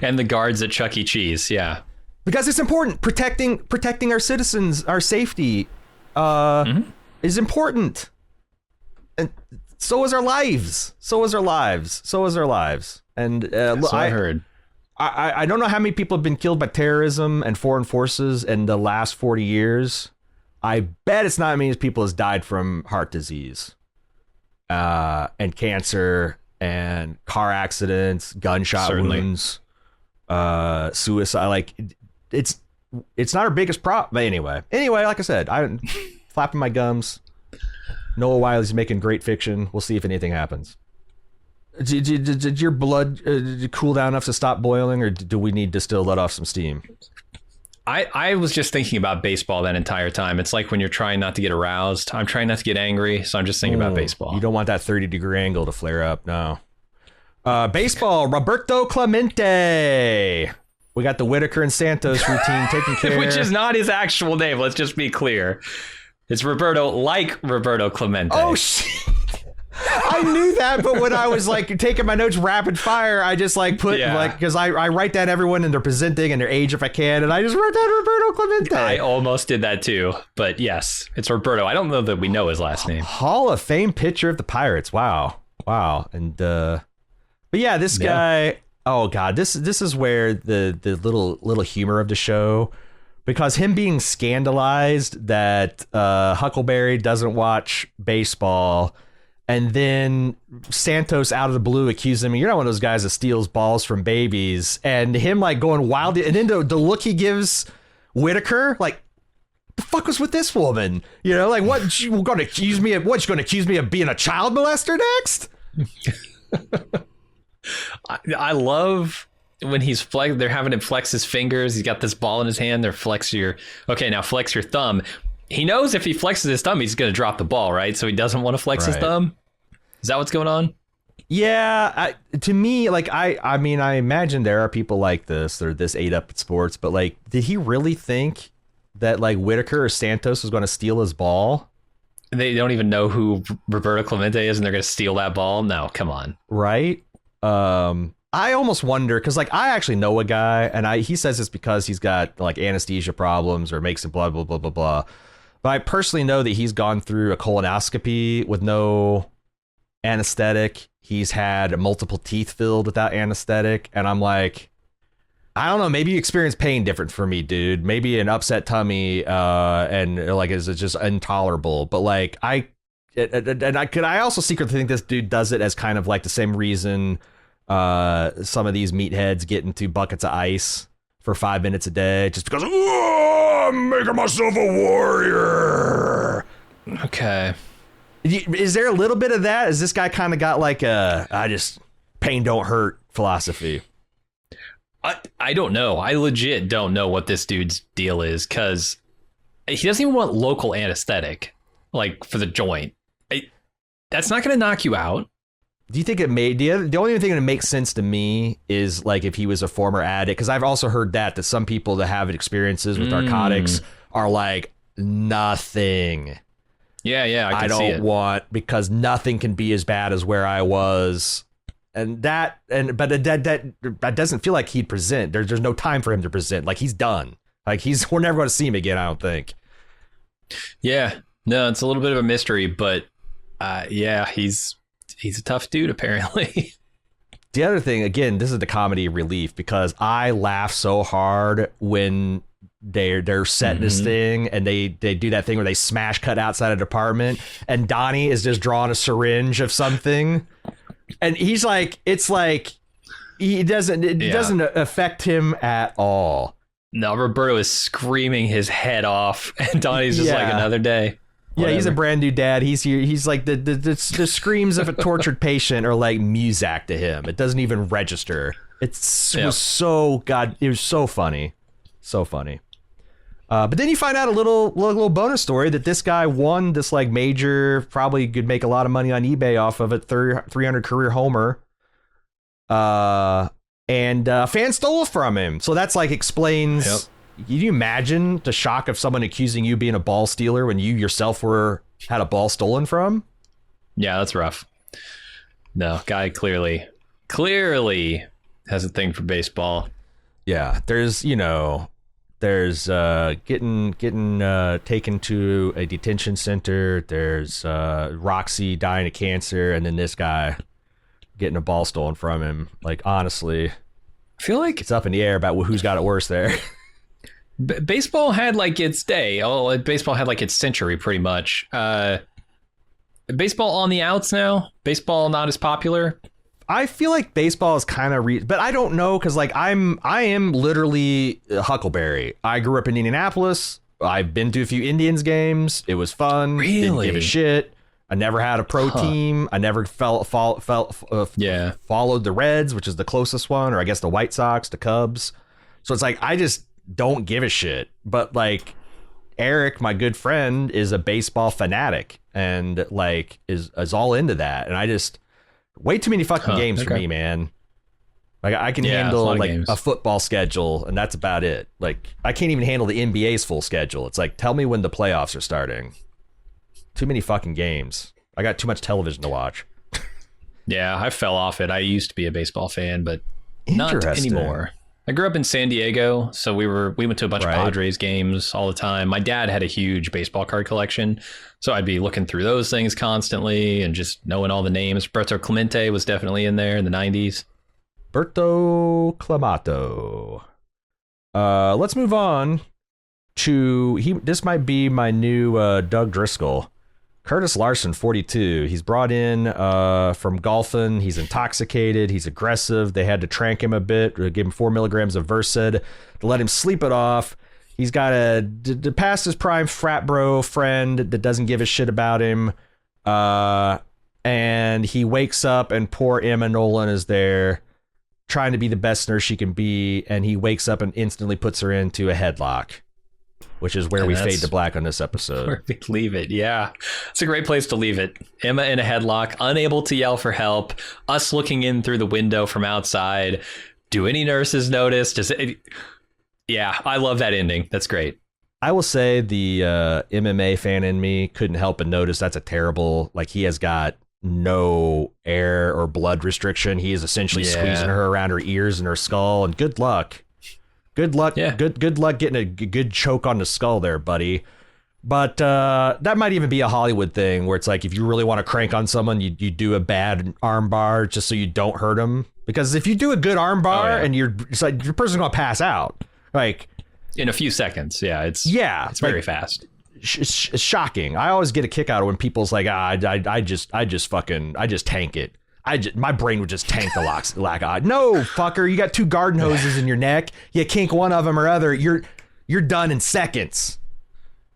And the guards at Chuck E. Cheese. Yeah. Because it's important. Protecting our citizens, our safety is important. And so is our lives. And so I heard. I don't know how many people have been killed by terrorism and foreign forces in the last 40 years. I bet it's not as many people as died from heart disease. And cancer and car accidents, gunshot wounds, suicide. Like it's not our biggest problem. But anyway, like I said, I'm flapping my gums. Noah Wiley's making great fiction. We'll see if anything happens. Did your blood cool down enough to stop boiling, or do we need to still let off some steam? I was just thinking about baseball that entire time. It's like when you're trying not to get aroused. I'm trying not to get angry, so I'm just thinking about baseball. You don't want that 30-degree angle to flare up, no. Baseball, Roberto Clemente. We got the Whitaker and Santos routine taken care of. Which is not his actual name, let's just be clear. It's Roberto, like Roberto Clemente. Oh, shit. I knew that, but when I was like taking my notes rapid fire, I just like put like, because I write down everyone and they're presenting and their age if I can, and I just wrote down Roberto Clemente. I almost did that too, but yes, it's Roberto. I don't know that we know his last name. Hall of Fame pitcher of the Pirates. Wow. And but yeah, this guy. Oh God, this is where the little humor of the show, because him being scandalized that Huckleberry doesn't watch baseball. And then Santos out of the blue accused him, you're not one of those guys that steals balls from babies. And him like going wild. And then the look he gives Whitaker, like, the fuck was with this woman? You know, like, what, you going to accuse me of, what, you going to accuse me of being a child molester next? I love when he's they're having him flex his fingers. He's got this ball in his hand. They're flex your thumb. He knows if he flexes his thumb, he's going to drop the ball, right? So he doesn't want to flex his thumb. Is that what's going on? Yeah, to me, like I mean, I imagine there are people like this. They're this ate up at sports, but like, did he really think that like Whitaker or Santos was going to steal his ball? They don't even know who Roberto Clemente is, and they're going to steal that ball. No, come on. Right. I almost wonder because like I actually know a guy, and he says it's because he's got like anesthesia problems or makes it blah blah blah blah blah. But I personally know that he's gone through a colonoscopy with no anesthetic. He's had multiple teeth filled without anesthetic, and I'm like, I don't know. Maybe you experience pain different for me, dude. Maybe an upset tummy, and like is it just intolerable? But like I also secretly think this dude does it as kind of like the same reason some of these meatheads get into buckets of ice for 5 minutes a day, just because I'm making myself a warrior. Okay. Is there a little bit of that? Is this guy kind of got like pain don't hurt philosophy? I don't know. I legit don't know what this dude's deal is, because he doesn't even want local anesthetic, like for the joint. That's not going to knock you out. Do you think it made the only thing that makes sense to me is like if he was a former addict? Because I've also heard that some people that have experiences with narcotics are like nothing. Yeah, I don't want, because nothing can be as bad as where I was, but that doesn't feel like he'd present. There's no time for him to present. Like he's done. Like we're never going to see him again, I don't think. Yeah, no, it's a little bit of a mystery, but yeah, he's a tough dude apparently. The other thing, again, this is the comedy relief, because I laugh so hard when they're setting this thing and they do that thing where they smash cut outside a department and Donnie is just drawing a syringe of something and he's like, it's like it doesn't affect him at all. No, Roberto is screaming his head off and Donnie's just like, another day. Whatever. Yeah, he's a brand new dad. He's here. He's like the screams of a tortured patient are like music to him. It doesn't even register. It was so funny. So funny. But then you find out a little bonus story that this guy won this like major, probably could make a lot of money on eBay off of it, 300 career homer. And a fan stole it from him. So that's like explains. Yep. Can you imagine the shock of someone accusing you being a ball stealer when you yourself had a ball stolen from? Yeah, that's rough. No, guy clearly has a thing for baseball. Yeah, there's getting taken to a detention center. There's Roxy dying of cancer, and then this guy getting a ball stolen from him. Like, honestly, I feel like it's up in the air about who's got it worse there. Baseball had like its day. Oh, baseball had like its century, pretty much. Baseball on the outs now. Baseball not as popular. I feel like baseball is kind of but I don't know, because like I am literally Huckleberry. I grew up in Indianapolis. I've been to a few Indians games. It was fun. Really? Didn't give a shit. I never had a pro team. I never followed the Reds, which is the closest one, or I guess the White Sox, the Cubs. So it's like I just don't give a shit. But like Eric, my good friend, is a baseball fanatic and like is all into that. And I just way too many fucking games for me, man. Like I can handle like a football schedule, and that's about it. Like I can't even handle the NBA's full schedule. It's like, tell me when the playoffs are starting. Too many fucking games. I got too much television to watch. Yeah, I fell off it. I used to be a baseball fan, but not anymore. I grew up in San Diego, so we went to a bunch of Padres games all the time. My dad had a huge baseball card collection, so I'd be looking through those things constantly and just knowing all the names. Roberto Clemente was definitely in there in the 90s. Berto Clamato. Let's move on to this might be my new Doug Driscoll. Curtis Larson, 42. He's brought in from golfing. He's intoxicated. He's aggressive. They had to trank him a bit, give him 4 milligrams of Versed to let him sleep it off. He's got a past his prime frat bro friend that doesn't give a shit about him. And he wakes up and poor Emma Nolan is there trying to be the best nurse she can be. And he wakes up and instantly puts her into a headlock. which is where And we that's fade to black on this episode. Where we leave it. Yeah. It's a great place to leave it. Emma in a headlock, unable to yell for help, us looking in through the window from outside. Do any nurses notice? Yeah, I love that ending. That's great. I will say the MMA fan in me couldn't help but notice that's a terrible, like, he has got no air or blood restriction. He is essentially squeezing her around her ears and her skull, and good luck. Good luck. Yeah. Good luck getting a good choke on the skull there, buddy. But that might even be a Hollywood thing where it's like, if you really want to crank on someone, you do a bad arm bar just so you don't hurt them. Because if you do a good arm bar and it's like your person's going to pass out. Like in a few seconds. Yeah. It's very fast. It's shocking. I always get a kick out of when people's like, I just tank it. My brain would just tank the lack of. No, fucker, you got 2 garden hoses in your neck. You kink one of them or other. You're done in seconds.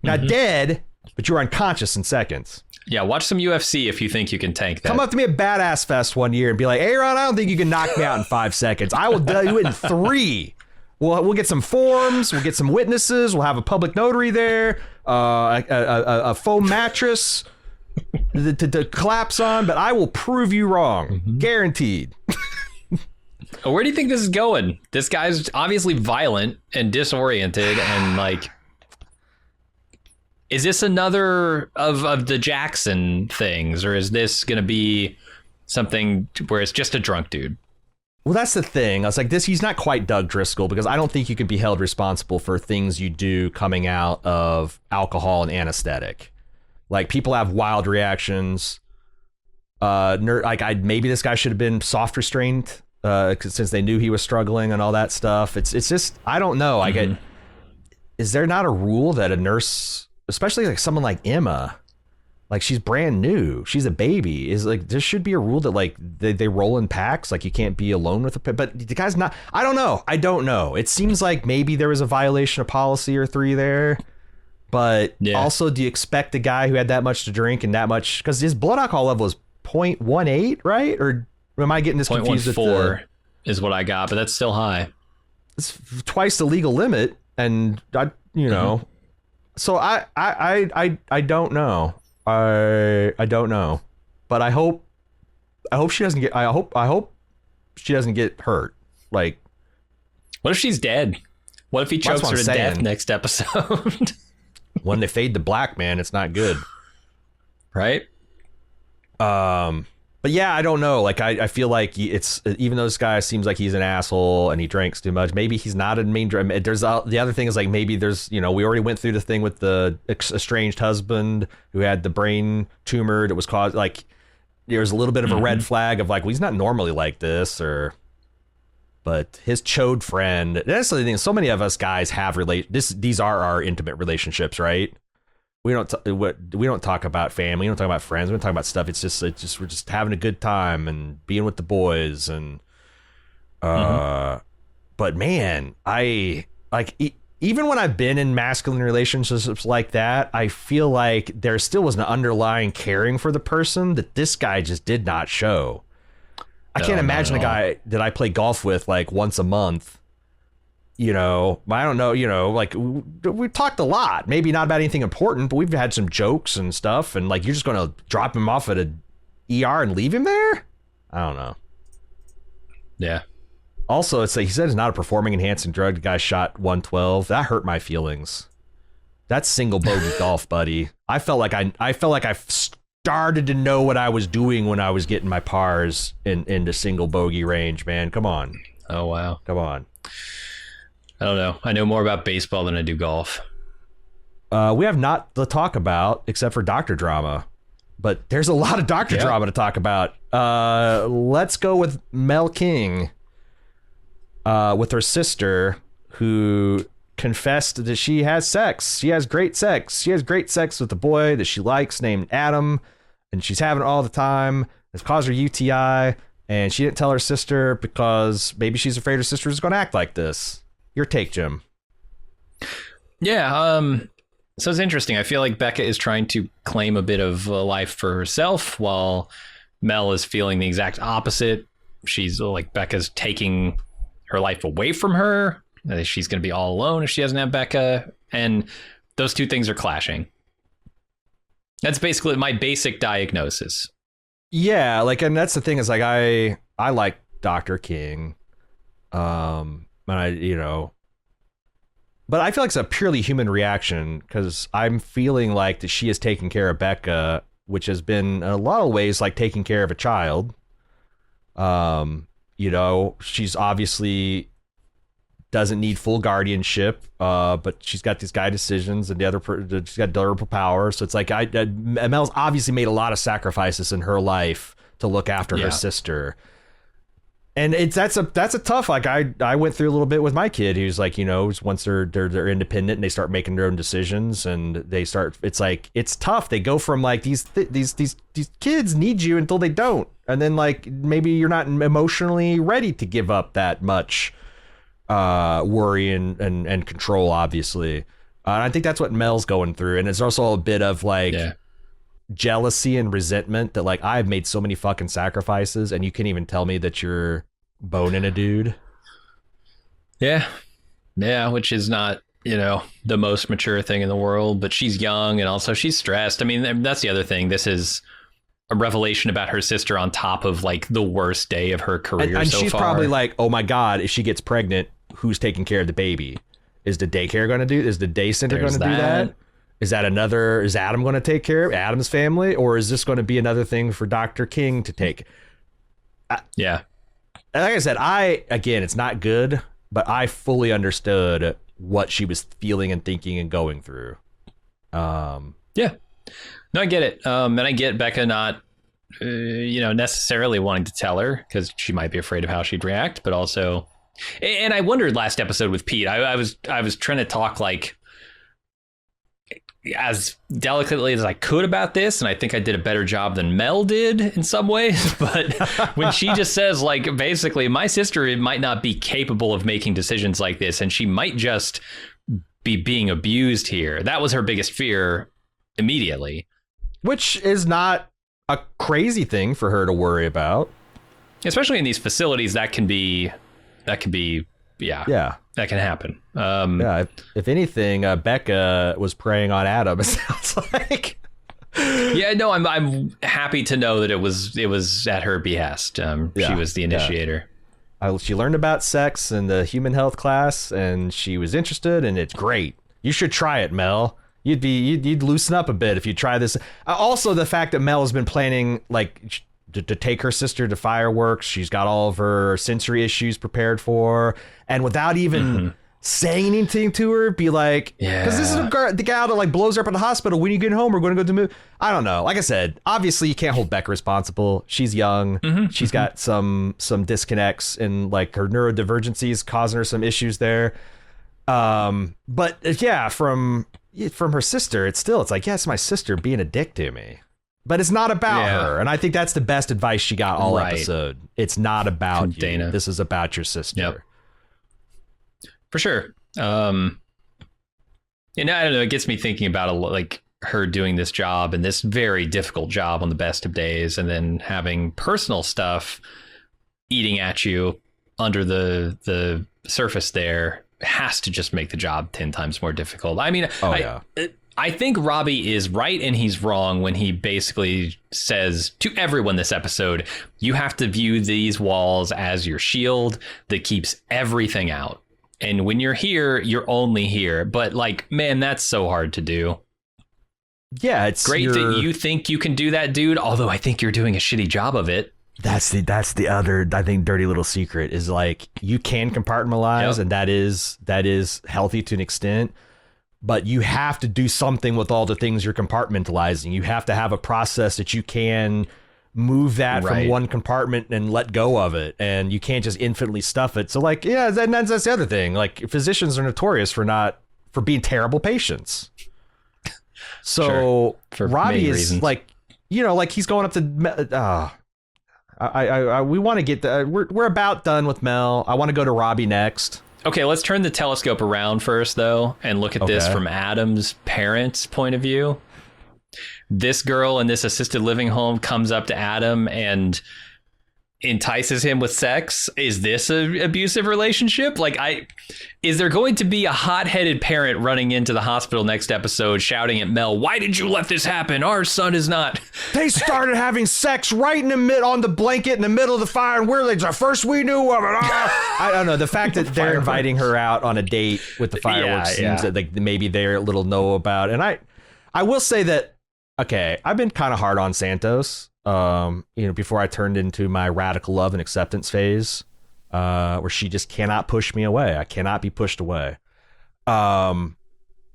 Not dead, but you're unconscious in seconds. Yeah, watch some UFC if you think you can tank that. Come up to me at Badass Fest one year and be like, hey, Ron, I don't think you can knock me out in 5 seconds. I will do it in 3. We'll get some forms. We'll get some witnesses. We'll have a public notary there. A foam mattress to collapse on. But I will prove you wrong. Guaranteed. Where do you think this is going? This guy's obviously violent and disoriented. And like, is this another of the Jackson things? Or is this going to be something where it's just a drunk dude? Well, that's the thing. I was like, he's not quite Doug Driscoll, because I don't think you can be held responsible for things you do coming out of alcohol and anesthetic. Like, people have wild reactions. Maybe this guy should have been soft restrained since they knew he was struggling and all that stuff. It's just, I don't know. Is there not a rule that a nurse, especially like someone like Emma, like, she's brand new, she's a baby, is like, there should be a rule that like they roll in packs, like you can't be alone with but the guy's not. I don't know. It seems like maybe there was a violation of policy or 3 there, but also, do you expect a guy who had that much to drink and that much, because his blood alcohol level is 0.18, right? Or am I getting this confused? 0.14 is what I got, but that's still high. It's twice the legal limit, and so I don't know. I don't know, but I hope she doesn't get. I hope she doesn't get hurt. Like, what if she's dead? What if he chokes her to death next episode? When they fade to black, man, it's not good, right? But yeah, I don't know. Like, I feel like it's, even though this guy seems like he's an asshole and he drinks too much, maybe he's not a main. There's the other thing is, like, maybe there's, we already went through the thing with the estranged husband who had the brain tumor that was caused. Like, there's a little bit of a red flag of like, well, he's not normally like this, but his chode friend. That's the thing. So many of us guys have these are our intimate relationships, right? We don't talk about family. We don't talk about friends. We don't talk about stuff. It's just we're just having a good time and being with the boys. And but man, I like even when I've been in masculine relationships like that, I feel like there still was an underlying caring for the person that this guy just did not show. I can't imagine a guy that I play golf with like once a month. I don't know, like, we've talked a lot, maybe not about anything important, but we've had some jokes and stuff. And like, you're just going to drop him off at a ER and leave him there? I don't know. Yeah. Also, it's like, he said it's not a performing enhancing drug. The guy shot 112. That hurt my feelings. That's single bogey golf, buddy. I felt like I started to know what I was doing when I was getting my pars in the single bogey range, man. Come on. Oh, wow. Come on. I don't know. I know more about baseball than I do golf. We have not to talk about except for doctor drama, but there's a lot of doctor drama to talk about. Let's go with Mel King with her sister, who confessed that she has sex. She has great sex. She has great sex with a boy that she likes named Adam, and she's having it all the time. It's caused her UTI, and she didn't tell her sister because maybe she's afraid her sister is going to act like this. Your take, Jim. Yeah, so it's interesting. I feel like Becca is trying to claim a bit of life for herself, while Mel is feeling the exact opposite. She's like, Becca's taking her life away from her. She's going to be all alone if she doesn't have Becca. And those two things are clashing. That's basically my basic diagnosis. Yeah, like, and that's the thing is like I like Dr. King, and but I feel like it's a purely human reaction because I'm feeling like that she is taking care of Becca, which has been in a lot of ways like taking care of a child. She's obviously doesn't need full guardianship, but she's got these guy decisions and she's got durable power. So it's like Mel's obviously made a lot of sacrifices in her life to look after her sister. And that's a tough, like I went through a little bit with my kid who's like, once they're independent and they start making their own decisions and it's like, it's tough. They go from like these kids need you until they don't. And then like, maybe you're not emotionally ready to give up that much worry and control, obviously. And I think that's what Mel's going through. And it's also a bit of like jealousy and resentment that like I've made so many fucking sacrifices and you can't even tell me that you're boning a dude. Yeah, which is not the most mature thing in the world, but she's young and also she's stressed. I mean, that's the other thing. This is a revelation about her sister on top of like the worst day of her career and so she's far. Probably like, oh my god, if she gets pregnant, who's taking care of the baby? Is the daycare going to do? Is the day center going to do that? Is Adam going to take care of Adam's family? Or is this going to be another thing for Dr. King to take? Yeah. Like I said, it's not good, but I fully understood what she was feeling and thinking and going through. Yeah. No, I get it. And I get Becca not, necessarily wanting to tell her because she might be afraid of how she'd react, but also, and I wondered last episode with Pete, I was trying to talk like as delicately as I could about this, and I think I did a better job than Mel did in some ways. But when she just says, like, basically, my sister might not be capable of making decisions like this, and she might just be being abused here. That was her biggest fear immediately. Which is not a crazy thing for her to worry about. Especially in these facilities, that can be, that can happen. If anything, Becca was preying on Adam, it sounds like. Yeah, no, I'm happy to know that it was at her behest. She was the initiator. Yeah. She learned about sex in the human health class, and she was interested, and it's great. You should try it, Mel. You'd loosen up a bit if you try this. Also, the fact that Mel has been planning like to take her sister to fireworks. She's got all of her sensory issues prepared for her, and without even saying anything to her, be like, because this is the gal that like blows her up at the hospital. When you get home, we're going to go to the movie. I don't know. Like I said, obviously you can't hold Becca responsible. She's young. She's got some disconnects and like her neurodivergencies causing her some issues there. But yeah, from her sister, it's like, yeah, it's my sister being a dick to me. But it's not about her. And I think that's the best advice she got all episode. It's not about you. Dana. This is about your sister. Yep. For sure. And I don't know, it gets me thinking about like her doing this job and this very difficult job on the best of days, and then having personal stuff eating at you under the surface there has to just make the job 10 times more difficult. I mean, I think Robbie is right and he's wrong when he basically says to everyone this episode, you have to view these walls as your shield that keeps everything out. And when you're here, you're only here. But like, man, that's so hard to do. Yeah, it's great that you think you can do that, dude. Although I think you're doing a shitty job of it. That's the other, I think, dirty little secret is like you can compartmentalize, and that is healthy to an extent. But you have to do something with all the things you're compartmentalizing. You have to have a process that you can move that from one compartment and let go of it. And you can't just infinitely stuff it. So like, yeah, that's the other thing. Like physicians are notorious for being terrible patients. So Robbie is reasons. Like, like he's going up to, we want to get we're about done with Mel. I want to go to Robbie next. Okay, let's turn the telescope around first, though, and look at this from Adam's parents' point of view. This girl in this assisted living home comes up to Adam, and entices him with sex. Is this an abusive relationship? Like, is there going to be a hot-headed parent running into the hospital next episode shouting at Mel, why did you let this happen? Our son is not. They started having sex right in the mid on the blanket in the middle of the fire, and we're like, the first we knew of it. I don't know. The fact that they're inviting her out on a date with the fireworks seems that like maybe they're a little know about. And I will say that, okay, I've been kind of hard on Santos. Before I turned into my radical love and acceptance phase, where she just cannot push me away. I cannot be pushed away. I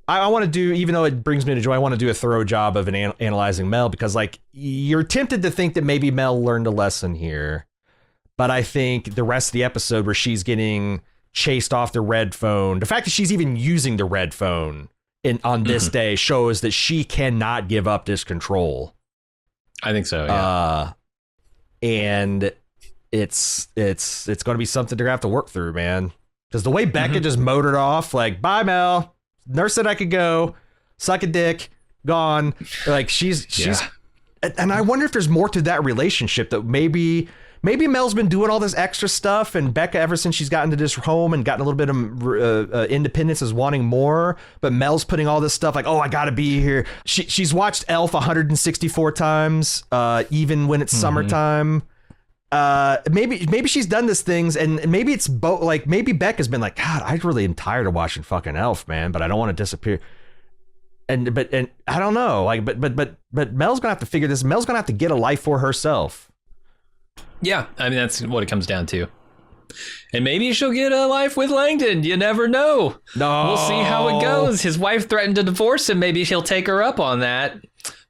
want to do, even though it brings me to joy, I want to do a thorough job of analyzing Mel, because like you're tempted to think that maybe Mel learned a lesson here, but I think the rest of the episode where she's getting chased off the red phone, the fact that she's even using the red phone on this day shows that she cannot give up this control. I think so. Yeah. And it's going to be something they're gonna have to work through, man. Because the way Becca just motored off, like, bye, Mel. Nurse said I could go. Suck a dick. Gone. Like she's. And I wonder if there's more to that relationship, that maybe Mel's been doing all this extra stuff, and Becca, ever since she's gotten to this home and gotten a little bit of independence, is wanting more. But Mel's putting all this stuff like, oh, I gotta be here. She's watched Elf 164 times, even when it's summertime. Maybe she's done these things, and maybe it's both. Like maybe Becca's been like, God, I really am tired of watching fucking Elf, man, but I don't want to disappear. And I don't know, like, but Mel's gonna have to figure this. Mel's gonna have to get a life for herself. Yeah, I mean, that's what it comes down to. And maybe she'll get a life with Langdon. You never know. No. We'll see how it goes. His wife threatened to divorce him. Maybe she'll take her up on that.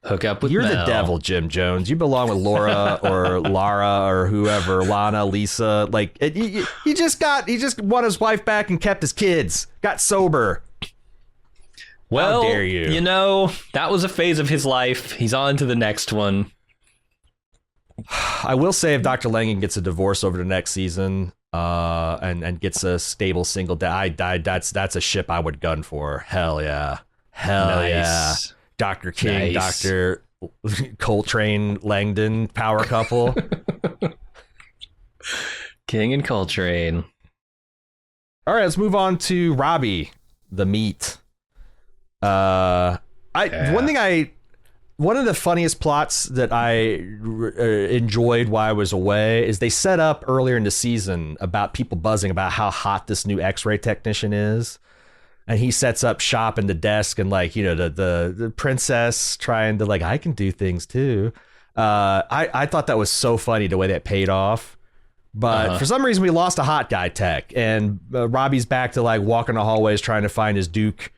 Hook up with You're Mel. the devil, Jim Jones. You belong with Laura or Lara or whoever, Lana, Lisa. Like, he just won his wife back and kept his kids. Got sober. Well, how dare you? You know, that was a phase of his life. He's on to the next one. I will say, if Dr. Langan gets a divorce over the next season, and gets a stable single dad, that's a ship I would gun for. Hell yeah. Yeah. Dr. King, nice. Dr. Coltrane, Langdon, power couple. King and Coltrane. All right, let's move on to Robbie, the meat. One of the funniest plots that I enjoyed while I was away is they set up earlier in the season about people buzzing about how hot this new X-ray technician is. And he sets up shop in the desk, and like, the princess trying to like, I can do things too. I thought that was so funny the way that paid off. But for some reason we lost a hot guy tech, and Robbie's back to like walking the hallways trying to find his Duke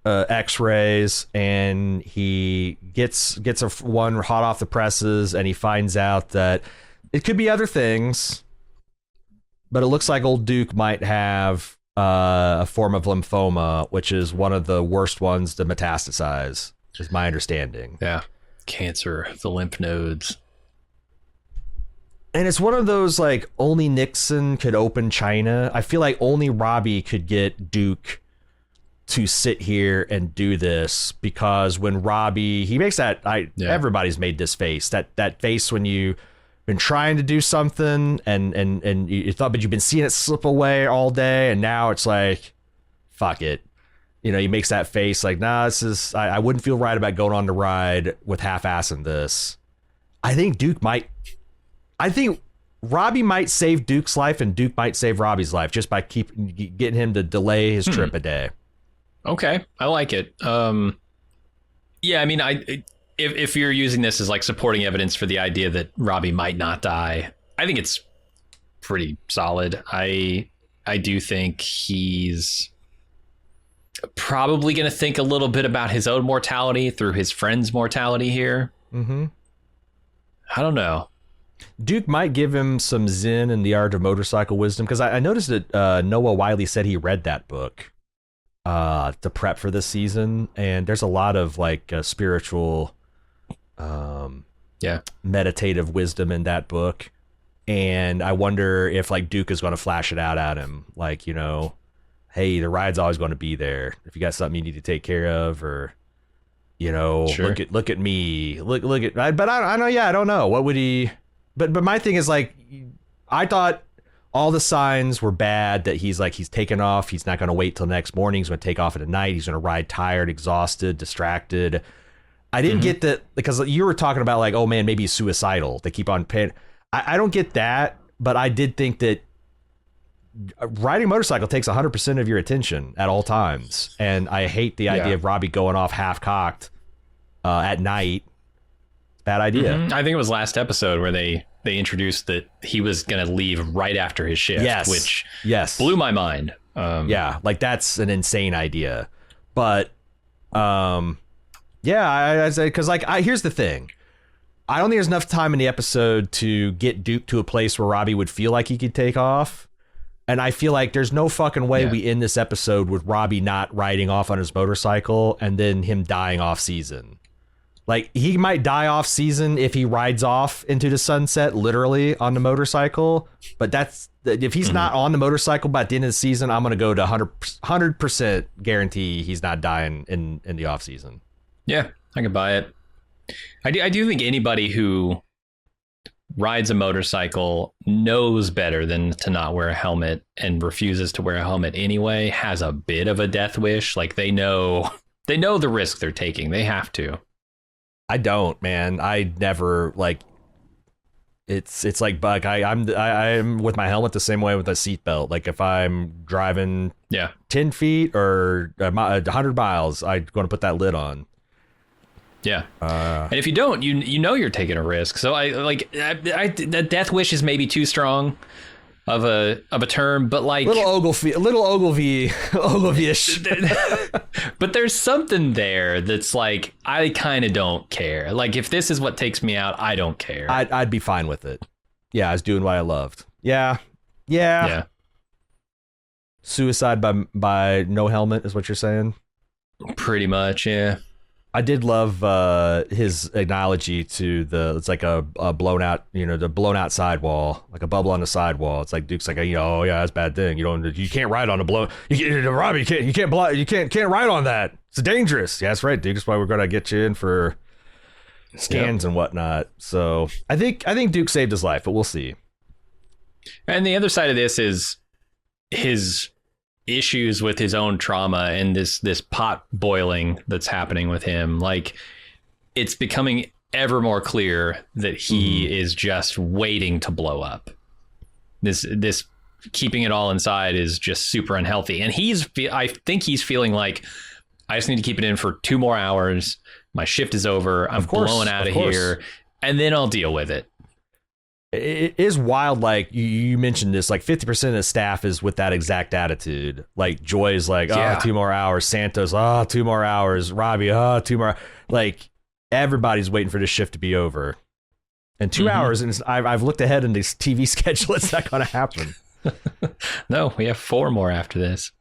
X-rays, and he gets one hot off the presses, and he finds out that it could be other things, but it looks like old Duke might have a form of lymphoma, which is one of the worst ones to metastasize, is my understanding. Yeah, cancer of the lymph nodes. And it's one of those like only Nixon could open China. I feel like only Robbie could get Duke to sit here and do this, because when Robbie, he makes that, everybody's made this face, that face when you've been trying to do something and you thought, but you've been seeing it slip away all day, and now it's like, fuck it. He makes that face like, nah, this is, I wouldn't feel right about going on the ride with half-assing this. I think Robbie might save Duke's life, and Duke might save Robbie's life just by getting him to delay his trip a day. Okay, I like it. Yeah, I mean, if you're using this as like supporting evidence for the idea that Robbie might not die, I think it's pretty solid. I do think he's probably going to think a little bit about his own mortality through his friend's mortality here. Mm-hmm. I don't know. Duke might give him some zen in the art of motorcycle wisdom, because I noticed that Noah Wiley said he read that book to prep for this season, and there's a lot of like spiritual meditative wisdom in that book, and I wonder if like Duke is going to flash it out at him, like, hey, the ride's always going to be there if you got something you need to take care of, or sure. look at me, look at, but I don't know. Yeah, I don't know. What would he but my thing is like, I thought all the signs were bad that he's taking off. He's not going to wait till next morning. He's going to take off at night. He's going to ride tired, exhausted, distracted. I didn't get that, because you were talking about like, oh man, maybe he's suicidal. They keep on paying. I don't get that, but I did think that riding a motorcycle takes 100% of your attention at all times. And I hate the idea of Robbie going off half-cocked at night. Bad idea. I think it was last episode where they introduced that he was going to leave right after his shift, which blew my mind. Yeah, like that's an insane idea. But yeah, I say, because like here's the thing. I don't think there's enough time in the episode to get Duke to a place where Robbie would feel like he could take off. And I feel like there's no fucking way we end this episode with Robbie not riding off on his motorcycle and then him dying off season. Like, he might die off season if he rides off into the sunset, literally on the motorcycle. But if he's not on the motorcycle by the end of the season, I'm going to go to 100% guarantee he's not dying in the off season. Yeah, I can buy it. I do think anybody who rides a motorcycle knows better than to not wear a helmet and refuses to wear a helmet anyway has a bit of a death wish. Like, they know the risk they're taking. They have to. I don't, man. I never, like, it's like, Buck, I'm with my helmet the same way with a seatbelt. Like, if I'm driving 10 feet or 100 miles, I'm going to put that lid on. Yeah. And if you don't, you know you're taking a risk. So the death wish is maybe too strong of a term, but like little Ogilvy-ish. But there's something there that's like, I kind of don't care. Like, if this is what takes me out, I don't care. I'd be fine with it. Yeah, I was doing what I loved. Yeah. Suicide by no helmet is what you're saying? Pretty much, yeah. I did love his analogy to it's like a blown out, the blown out sidewall, like a bubble on the sidewall. It's like Duke's like, oh yeah, that's a bad thing. You can't ride on a blow. Robbie, you can't ride on that. It's dangerous. Yeah, that's right, Duke. That's why we're gonna get you in for scans and whatnot. So I think Duke saved his life, but we'll see. And the other side of this is his issues with his own trauma and this pot boiling that's happening with him. Like, it's becoming ever more clear that he is just waiting to blow up. This keeping it all inside is just super unhealthy. And I think he's feeling like, I just need to keep it in for 2 more hours. My shift is over. I'm blowing out of here, and then I'll deal with it. It is wild. Like you mentioned this, like 50% of the staff is with that exact attitude. Like Joy's like, 2 more hours. Santos, 2 more hours. Robbie, 2 more. Like, everybody's waiting for this shift to be over. And 2 hours, and I've looked ahead in this TV schedule. It's not going to happen. No, we have 4 more after this.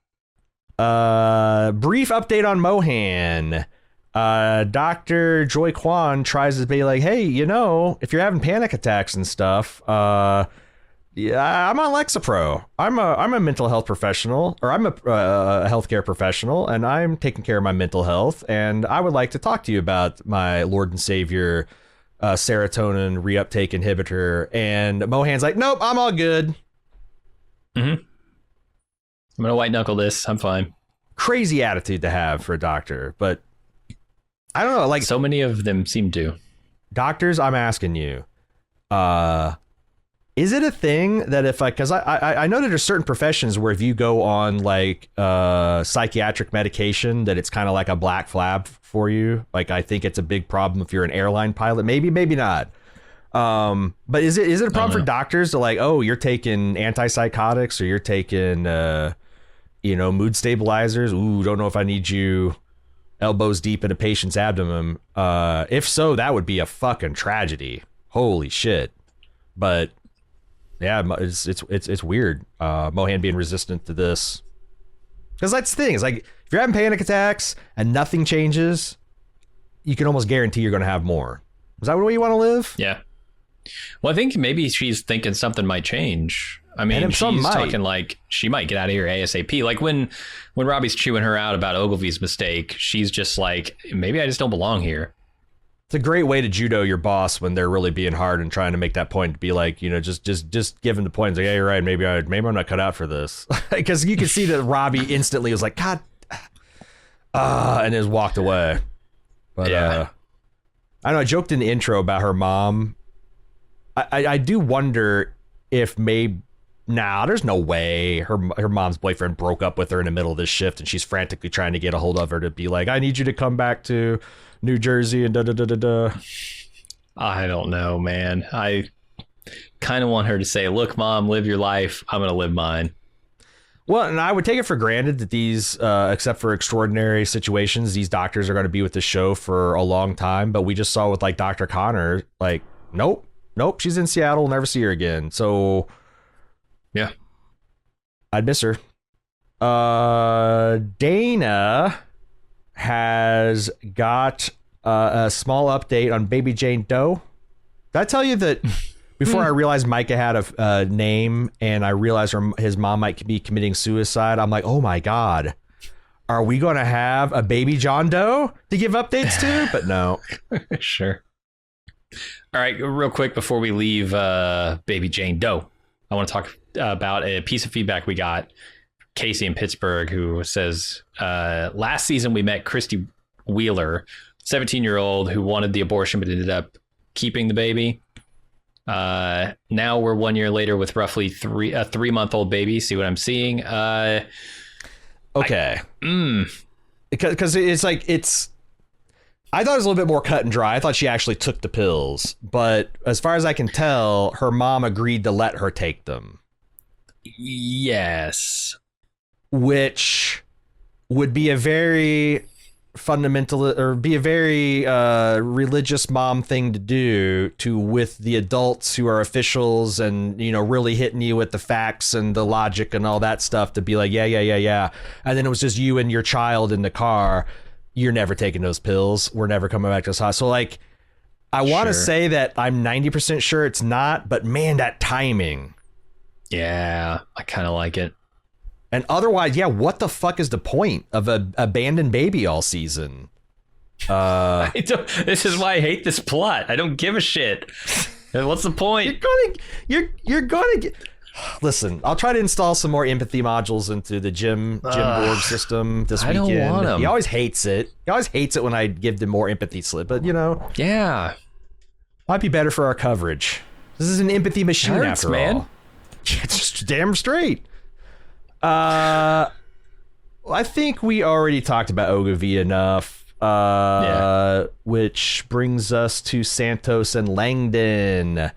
Brief update on Mohan. Dr. Joy Kwan tries to be like, hey, if you're having panic attacks and stuff, I'm on Lexapro. I'm a mental health professional, or I'm a healthcare professional, and I'm taking care of my mental health. And I would like to talk to you about my Lord and Savior serotonin reuptake inhibitor. And Mohan's like, nope, I'm all good. I'm gonna white knuckle this. I'm fine. Crazy attitude to have for a doctor, but I don't know, like, so many of them seem to. Doctors, I'm asking you, is it a thing that if because I know that there's certain professions where if you go on like psychiatric medication, that it's kind of like a black flag for you. Like, I think it's a big problem if you're an airline pilot, maybe not. But is it a problem for doctors to like, oh, you're taking antipsychotics or you're taking mood stabilizers? Ooh, don't know if I need you elbows deep in a patient's abdomen. If so, that would be a fucking tragedy. Holy shit. But yeah, it's weird. Mohan being resistant to this, because that's the thing. It's like, if you're having panic attacks and nothing changes, you can almost guarantee you're going to have more. Is that the way you want to live? Yeah. Well, I think maybe she's thinking something might change. I mean, she's talking like she might get out of here ASAP. Like when Robbie's chewing her out about Ogilvy's mistake, she's just like, maybe I just don't belong here. It's a great way to judo your boss when they're really being hard and trying to make that point to be like, just give him the point. It's like, yeah, you're right. Maybe I'm not cut out for this. Because you can see that Robbie instantly was like, God, and just walked away. But I don't know. I joked in the intro about her mom. I do wonder if maybe. Nah, there's no way her mom's boyfriend broke up with her in the middle of this shift and she's frantically trying to get a hold of her to be like, I need you to come back to New Jersey and da-da-da-da-da. I don't know, man. I kind of want her to say, look, Mom, live your life. I'm going to live mine. Well, and I would take it for granted that these, except for extraordinary situations, these doctors are going to be with the show for a long time. But we just saw with like Dr. Connor, like, nope, she's in Seattle. We'll never see her again. So... yeah, I'd miss her. Dana has got a small update on Baby Jane Doe. Did I tell you that before I realized Micah had a name and I realized his mom might be committing suicide, I'm like, oh my God, are we going to have a Baby John Doe to give updates to? But no. Sure. All right, real quick before we leave Baby Jane Doe, I want to talk about a piece of feedback we got. Casey in Pittsburgh, who says, last season we met Christy Wheeler, 17-year-old who wanted the abortion but ended up keeping the baby. Now we're 1 year later with roughly a 3-month-old baby. See what I'm seeing? Okay. Because it's like, I thought it was a little bit more cut and dry. I thought she actually took the pills. But as far as I can tell, her mom agreed to let her take them. Yes. Which would be a very fundamental or be a very religious mom thing to do with the adults who are officials and, really hitting you with the facts and the logic and all that stuff to be like, yeah. And then it was just you and your child in the car. You're never taking those pills. We're never coming back to this house. So like, I want to say that I'm 90% sure it's not, but man, that timing. Yeah, I kind of like it. And otherwise, yeah, what the fuck is the point of an abandoned baby all season? This is why I hate this plot. I don't give a shit. What's the point? You're gonna get. Listen, I'll try to install some more empathy modules into the Jim Borg system this weekend. I don't want them. He always hates it. He always hates it when I give them more empathy slip. But yeah, might be better for our coverage. This is an empathy machine after man. all. It's just damn straight. I think we already talked about Ogilvy enough. Which brings us to Santos and Langdon.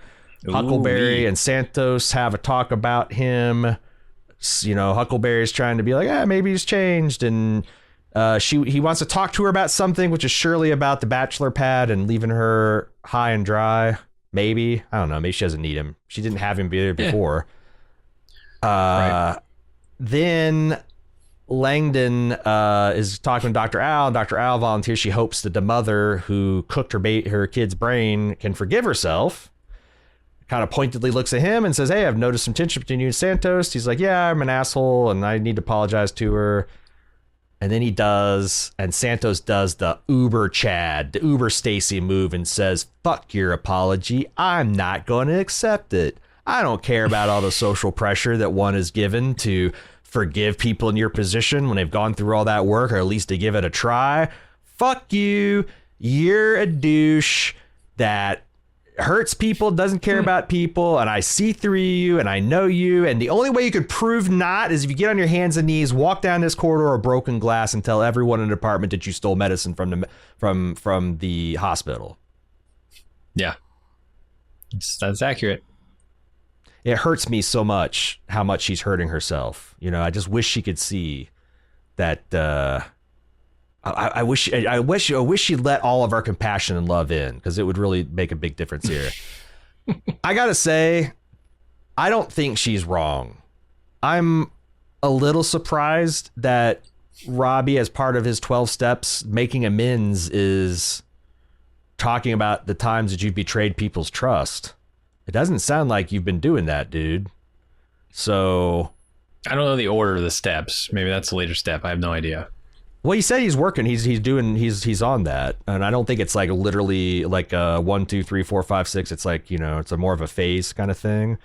Huckleberry and Santos have a talk about him. Huckleberry's trying to be like, maybe he's changed, and he wants to talk to her about something, which is surely about the bachelor pad and leaving her high and dry. Maybe, I don't know. Maybe she doesn't need him. She didn't have him be there before. Right. Then Langdon is talking to Dr. Al, and Dr. Al volunteers. She hopes that the mother who cooked her kid's brain can forgive herself. Kind of pointedly looks at him and says, hey, I've noticed some tension between you and Santos. He's like, yeah, I'm an asshole and I need to apologize to her. And then he does, and Santos does the Uber Chad, the Uber Stacy move and says, fuck your apology. I'm not going to accept it. I don't care about all the social pressure that one is given to forgive people in your position when they've gone through all that work, or at least to give it a try. Fuck you. You're a douche that hurts people, doesn't care about people, and I see through you and I know you, and the only way you could prove not is if you get on your hands and knees, walk down this corridor of broken glass and tell everyone in the department that you stole medicine from the hospital. Yeah, that's accurate. It hurts me so much how much she's hurting herself. I just wish she could see that. I wish she'd let all of our compassion and love in, because it would really make a big difference here. I gotta say, I don't think she's wrong. I'm a little surprised that Robbie, as part of his 12 steps, making amends, is talking about the times that you've betrayed people's trust. It doesn't sound like you've been doing that, dude. So I don't know the order of the steps. Maybe that's a later step. I have no idea. Well, he said he's working. He's on that, and I don't think it's like literally like a 1, 2, 3, 4, 5, 6. It's like, you know, it's a more of a phase kind of thing.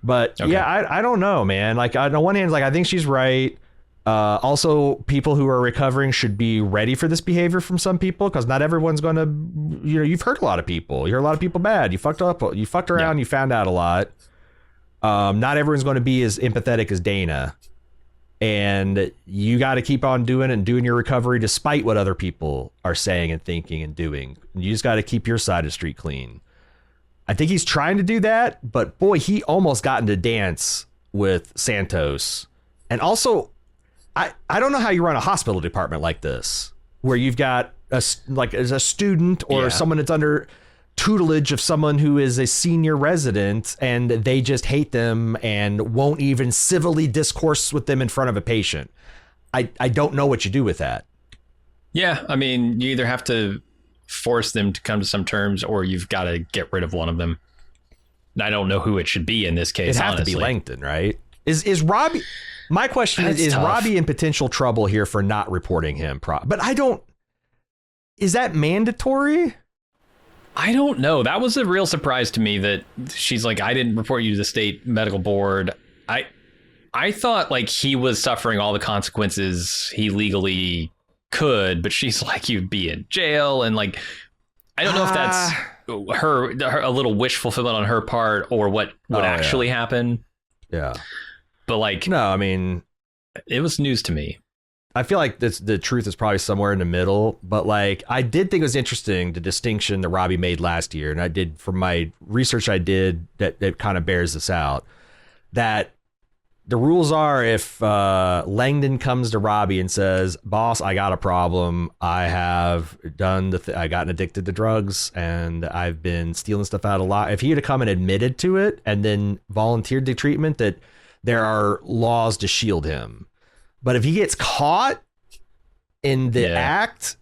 But Okay. yeah, I don't know, man. Like on the one hand, like I think she's right. Also, people who are recovering should be ready for this behavior from some people, because not everyone's going to, you know, you've hurt a lot of people. You hurt a lot of people bad. You fucked up. You fucked around. You found out a lot. Not everyone's going to be as empathetic as Dana. And you got to keep on doing it and doing your recovery despite what other people are saying and thinking and doing. You just got to keep your side of the street clean. I think he's trying to do that, but boy, he almost got into dance with Santos. And also, I don't know how you run a hospital department like this, where you've got as a student or someone that's under tutelage of someone who is a senior resident, and they just hate them and won't even civilly discourse with them in front of a patient. I don't know what you do with that. Yeah, I mean, you either have to force them to come to some terms, or you've got to get rid of one of them. I don't know who it should be in this case. It'd have to be Langdon, right? Is Robbie? My question is tough. Robbie in potential trouble here for not reporting him? But I don't. Is that mandatory? I don't know. That was a real surprise to me that she's like, I didn't report you to the state medical board. I thought like he was suffering all the consequences he legally could, but she's like, you'd be in jail. And like, I don't know if that's her a little wish fulfillment on her part or what would actually happen. Yeah. But like, no, I mean, it was news to me. I feel like the truth is probably somewhere in the middle, but like I did think it was interesting the distinction that Robbie made last year, and I did from my research I did that kind of bears this out, that the rules are if Langdon comes to Robbie and says, boss, I got a problem. I have done I gotten addicted to drugs and I've been stealing stuff out a lot. If he had come and admitted to it and then volunteered the treatment, that there are laws to shield him. But if he gets caught in the act,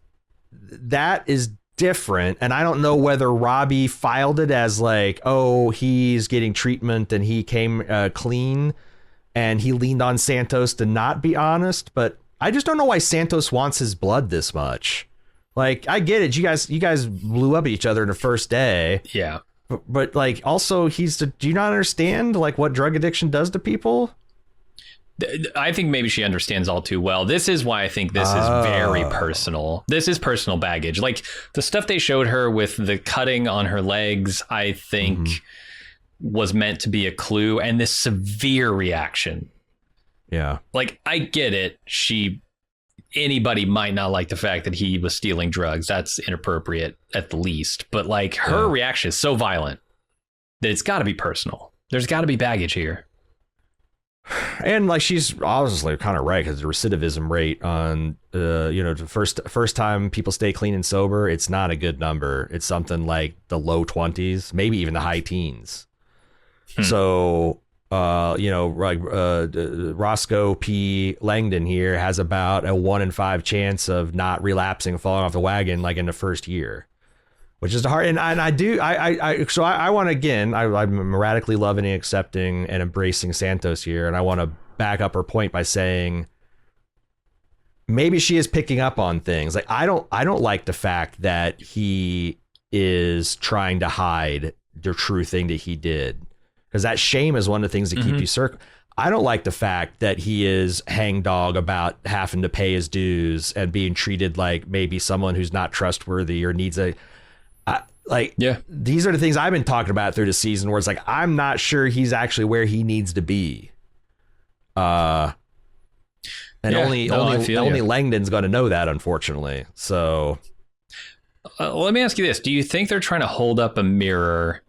that is different. And I don't know whether Robbie filed it as like, oh, he's getting treatment and he came clean and he leaned on Santos to not be honest. But I just don't know why Santos wants his blood this much. Like, I get it. You guys blew up at each other in the first day. Yeah. But like, also, do you not understand like what drug addiction does to people? I think maybe she understands all too well. This is why I think this is very personal. This is personal baggage. Like the stuff they showed her with the cutting on her legs, I think was meant to be a clue, and this severe reaction. Yeah. Like, I get it. Anybody might not like the fact that he was stealing drugs. That's inappropriate at the least. But like her reaction is so violent that it's got to be personal. There's got to be baggage here. And like she's obviously kind of right, because the recidivism rate on the first time people stay clean and sober, it's not a good number. It's something like the low 20s, maybe even the high teens. So Roscoe P. Langdon here has about a 1 in 5 chance of not relapsing, falling off the wagon like in the first year, which is hard. And I want to, again, I'm radically loving and accepting and embracing Santos here. And I want to back up her point by saying maybe she is picking up on things. Like, I don't like the fact that he is trying to hide the true thing that he did, because that shame is one of the things that keep you circle. I don't like the fact that he is hangdog about having to pay his dues and being treated like maybe someone who's not trustworthy or needs these are the things I've been talking about through the season, where it's like, I'm not sure he's actually where he needs to be. Only Langdon's going to know that, unfortunately. So let me ask you this. Do you think they're trying to hold up a mirror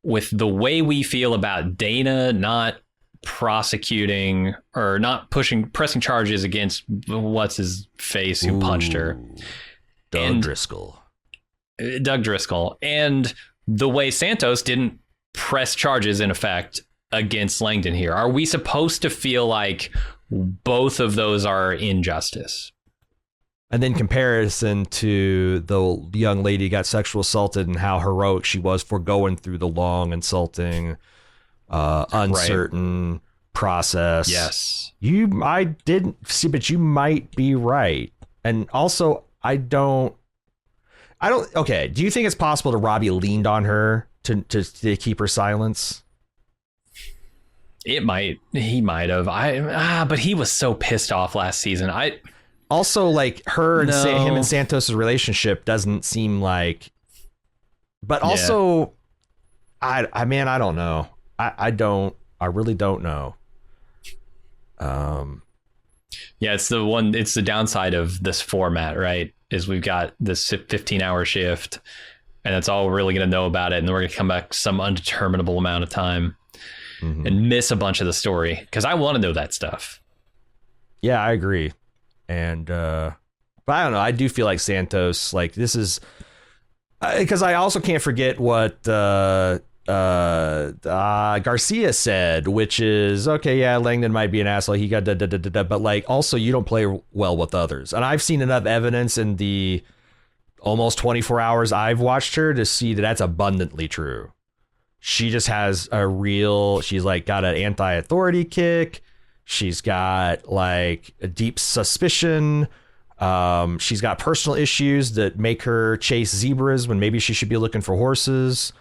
with the way we feel about Dana not prosecuting or not pressing charges against what's his face who punched her? Doug Driscoll, and the way Santos didn't press charges in effect against Langdon here. Are we supposed to feel like both of those are injustice? And then comparison to the young lady who got sexual assaulted and how heroic she was for going through the long, insulting, uncertain process. Yes. I didn't see, but you might be right. And also, okay, do you think it's possible that Robbie leaned on her to keep her silence? He might have. But he was so pissed off last season. Also, like her and No. him and Santos' relationship doesn't seem like. But also, I don't know. I really don't know. It's the downside of this format, right? Is we've got this 15-hour shift, and that's all we're really going to know about it, and then we're going to come back some undeterminable amount of time and miss a bunch of the story, because I want to know that stuff. Yeah, I agree. And but I don't know. I do feel like Santos, like, this is because I also can't forget what Garcia said, which is, okay, yeah, Langdon might be an asshole. He got but like, also, you don't play well with others. And I've seen enough evidence in the almost 24 hours I've watched her to see that that's abundantly true. She just has she's like got an anti-authority kick. She's got like a deep suspicion. She's got personal issues that make her chase zebras when maybe she should be looking for horses.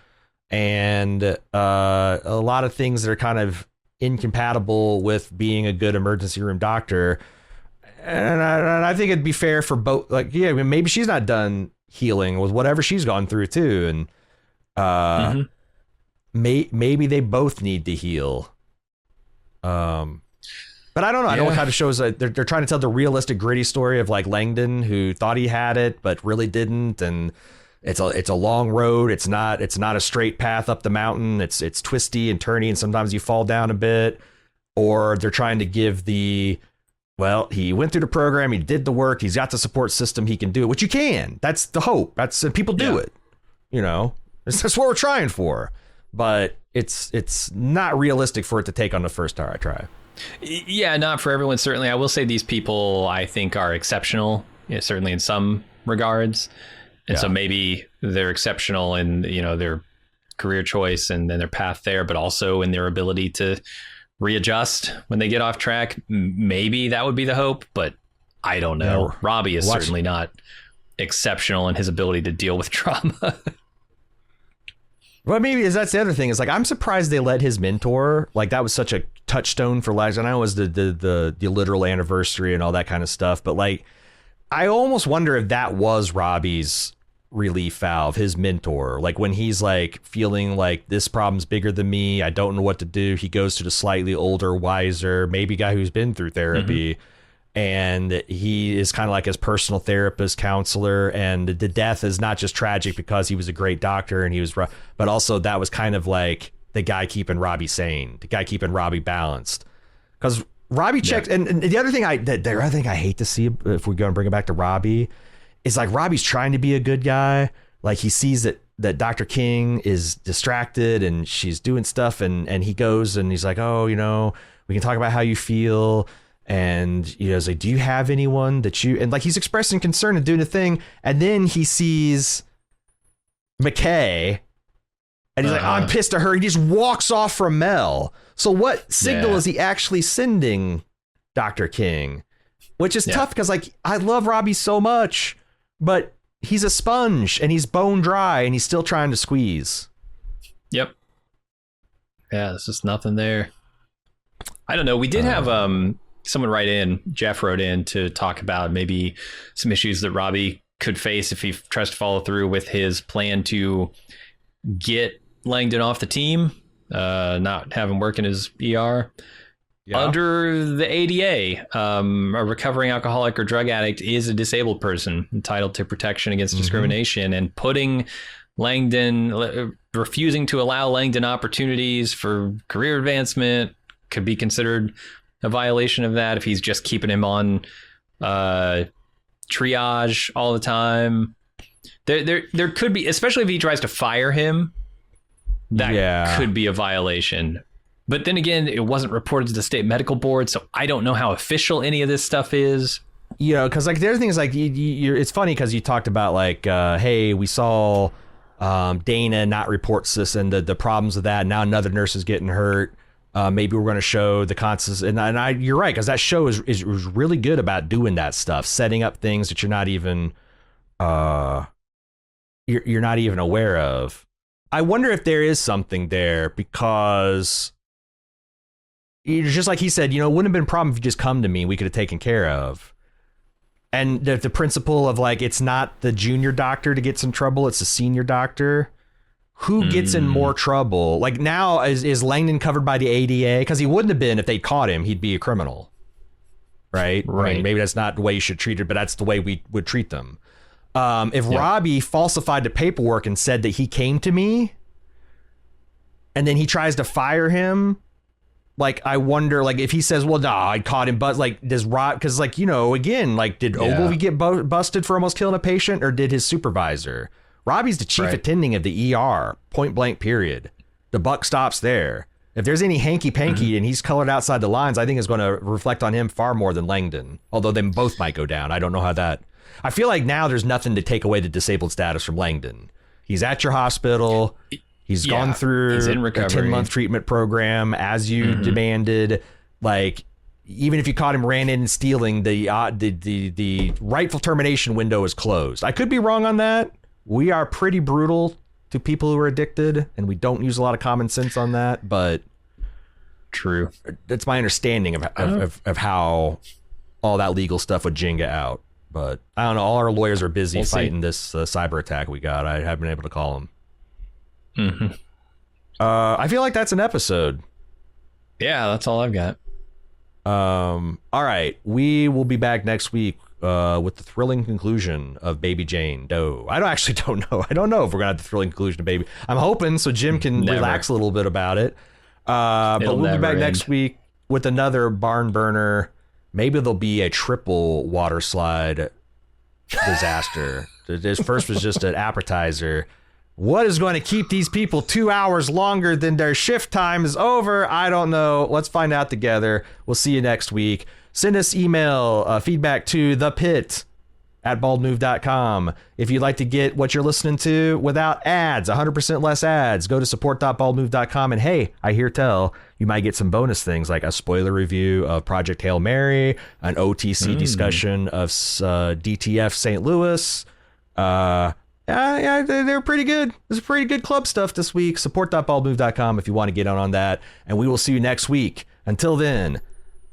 And a lot of things that are kind of incompatible with being a good emergency room doctor. And I think it'd be fair for both. Like, yeah, I mean, maybe she's not done healing with whatever she's gone through too. And maybe they both need to heal. But I don't know. I know it kind of shows that they're trying to tell the realistic, gritty story of like Langdon, who thought he had it but really didn't, and it's a long road. It's not a straight path up the mountain. It's twisty and turny, and sometimes you fall down a bit. Or they're trying to give he went through the program, he did the work, he's got the support system, he can do it, which you can. That's the hope. People do it. You know, that's what we're trying for. But it's not realistic for it to take on the first hour I try. Yeah, not for everyone, certainly. I will say these people, I think, are exceptional, certainly in some regards. And so maybe they're exceptional in, their career choice and then their path there, but also in their ability to readjust when they get off track. Maybe that would be the hope, but I don't know. Yeah, Robbie is certainly not exceptional in his ability to deal with trauma. Well, maybe that's the other thing. Is like, I'm surprised they let his mentor, like, that was such a touchstone for lives. And I know it was the literal anniversary and all that kind of stuff, but like, I almost wonder if that was Robbie's relief valve, his mentor. Like, when he's like feeling like this problem's bigger than me, I don't know what to do, he goes to the slightly older, wiser, maybe guy who's been through therapy. And he is kind of like his personal therapist, counselor. And the death is not just tragic because he was a great doctor and he was, but also that was kind of like the guy keeping Robbie sane, the guy keeping Robbie balanced. Because Robbie checks, and the other thing I hate to see, if we're going to bring it back to Robbie, is like Robbie's trying to be a good guy. Like, he sees that Dr. King is distracted and she's doing stuff, and he goes and he's like, oh, we can talk about how you feel. And he's like, do you have anyone that you, and like, he's expressing concern and doing a thing. And then he sees McKay and he's like, oh, I'm pissed at her. He just walks off from Mel. So what signal is he actually sending Dr. King? Which is tough, because like, I love Robbie so much, but he's a sponge and he's bone dry and he's still trying to squeeze. Yep. Yeah, there's just nothing there. I don't know. We did have someone Jeff wrote in to talk about maybe some issues that Robbie could face if he tries to follow through with his plan to get Langdon off the team, not have him work in his ER. Yeah. Under the ADA, a recovering alcoholic or drug addict is a disabled person entitled to protection against discrimination, and putting refusing to allow Langdon opportunities for career advancement could be considered a violation of that if he's just keeping him on triage all the time. There could be, especially if he tries to fire him, that could be a violation. But then again, it wasn't reported to the state medical board, so I don't know how official any of this stuff is. Because like, the other thing is like, it's funny because you talked about like, hey, we saw Dana not report this and the problems with that. Now another nurse is getting hurt. Maybe we're going to show the concepts, and you're right, because that show is really good about doing that stuff, setting up things that you're not even you're not even aware of. I wonder if there is something there, because just like he said, it wouldn't have been a problem if you just come to me, we could have taken care of. And the principle of like, it's not the junior doctor that gets in trouble, it's the senior doctor. Who gets in more trouble? Like now, is Langdon covered by the ADA? Because he wouldn't have been if they caught him. He'd be a criminal, right? Right. I mean, maybe that's not the way you should treat it, but that's the way we would treat them. If Yeah. Robbie falsified the paperwork and said that he came to me, and then he tries to fire him, like, I wonder, like, if he says, well, no, I caught him, but like, does Rob, because like, again, like, did Ogilvy get busted for almost killing a patient, or did his supervisor? Robbie's the chief attending of the ER, point blank, period. The buck stops there. If there's any hanky-panky and he's colored outside the lines, I think it's going to reflect on him far more than Langdon. Although they both might go down. I don't know how that... I feel like now there's nothing to take away the disabled status from Langdon. He's at your hospital. He's gone through he's in a recovery. 10-month treatment program as you demanded. Like, even if you caught him ran in and stealing, the rightful termination window is closed. I could be wrong on that. We are pretty brutal to people who are addicted, and we don't use a lot of common sense on that, but True. that's my understanding of how all that legal stuff would Jenga out. But I don't know. All our lawyers are busy fighting this cyber attack we got. I haven't been able to call them. I feel like that's an episode. Yeah, that's all I've got. All right. We will be back next week with the thrilling conclusion of Baby Jane Doe. I don't know. I don't know if we're going to have the thrilling conclusion of Baby. I'm hoping so Jim can relax a little bit about it. But we'll be back next week with another barn burner. Maybe there'll be a triple water slide disaster. This first was just an appetizer. What is going to keep these people 2 hours longer than their shift time is over? I don't know. Let's find out together. We'll see you next week. Send us email feedback to thepit@baldmove.com. If you'd like to get what you're listening to without ads, 100% less ads, go to support.baldmove.com. And hey, I hear tell you might get some bonus things like a spoiler review of Project Hail Mary, an OTC discussion of DTF St. Louis. Yeah, they're pretty good. There's pretty good club stuff this week. Support.baldmove.com if you want to get on that. And we will see you next week. Until then,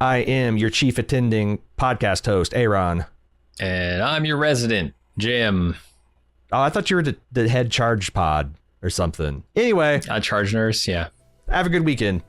I am your chief attending podcast host, Aaron. And I'm your resident, Jim. Oh, I thought you were the head charge pod or something. Anyway. Charge nurse, yeah. Have a good weekend.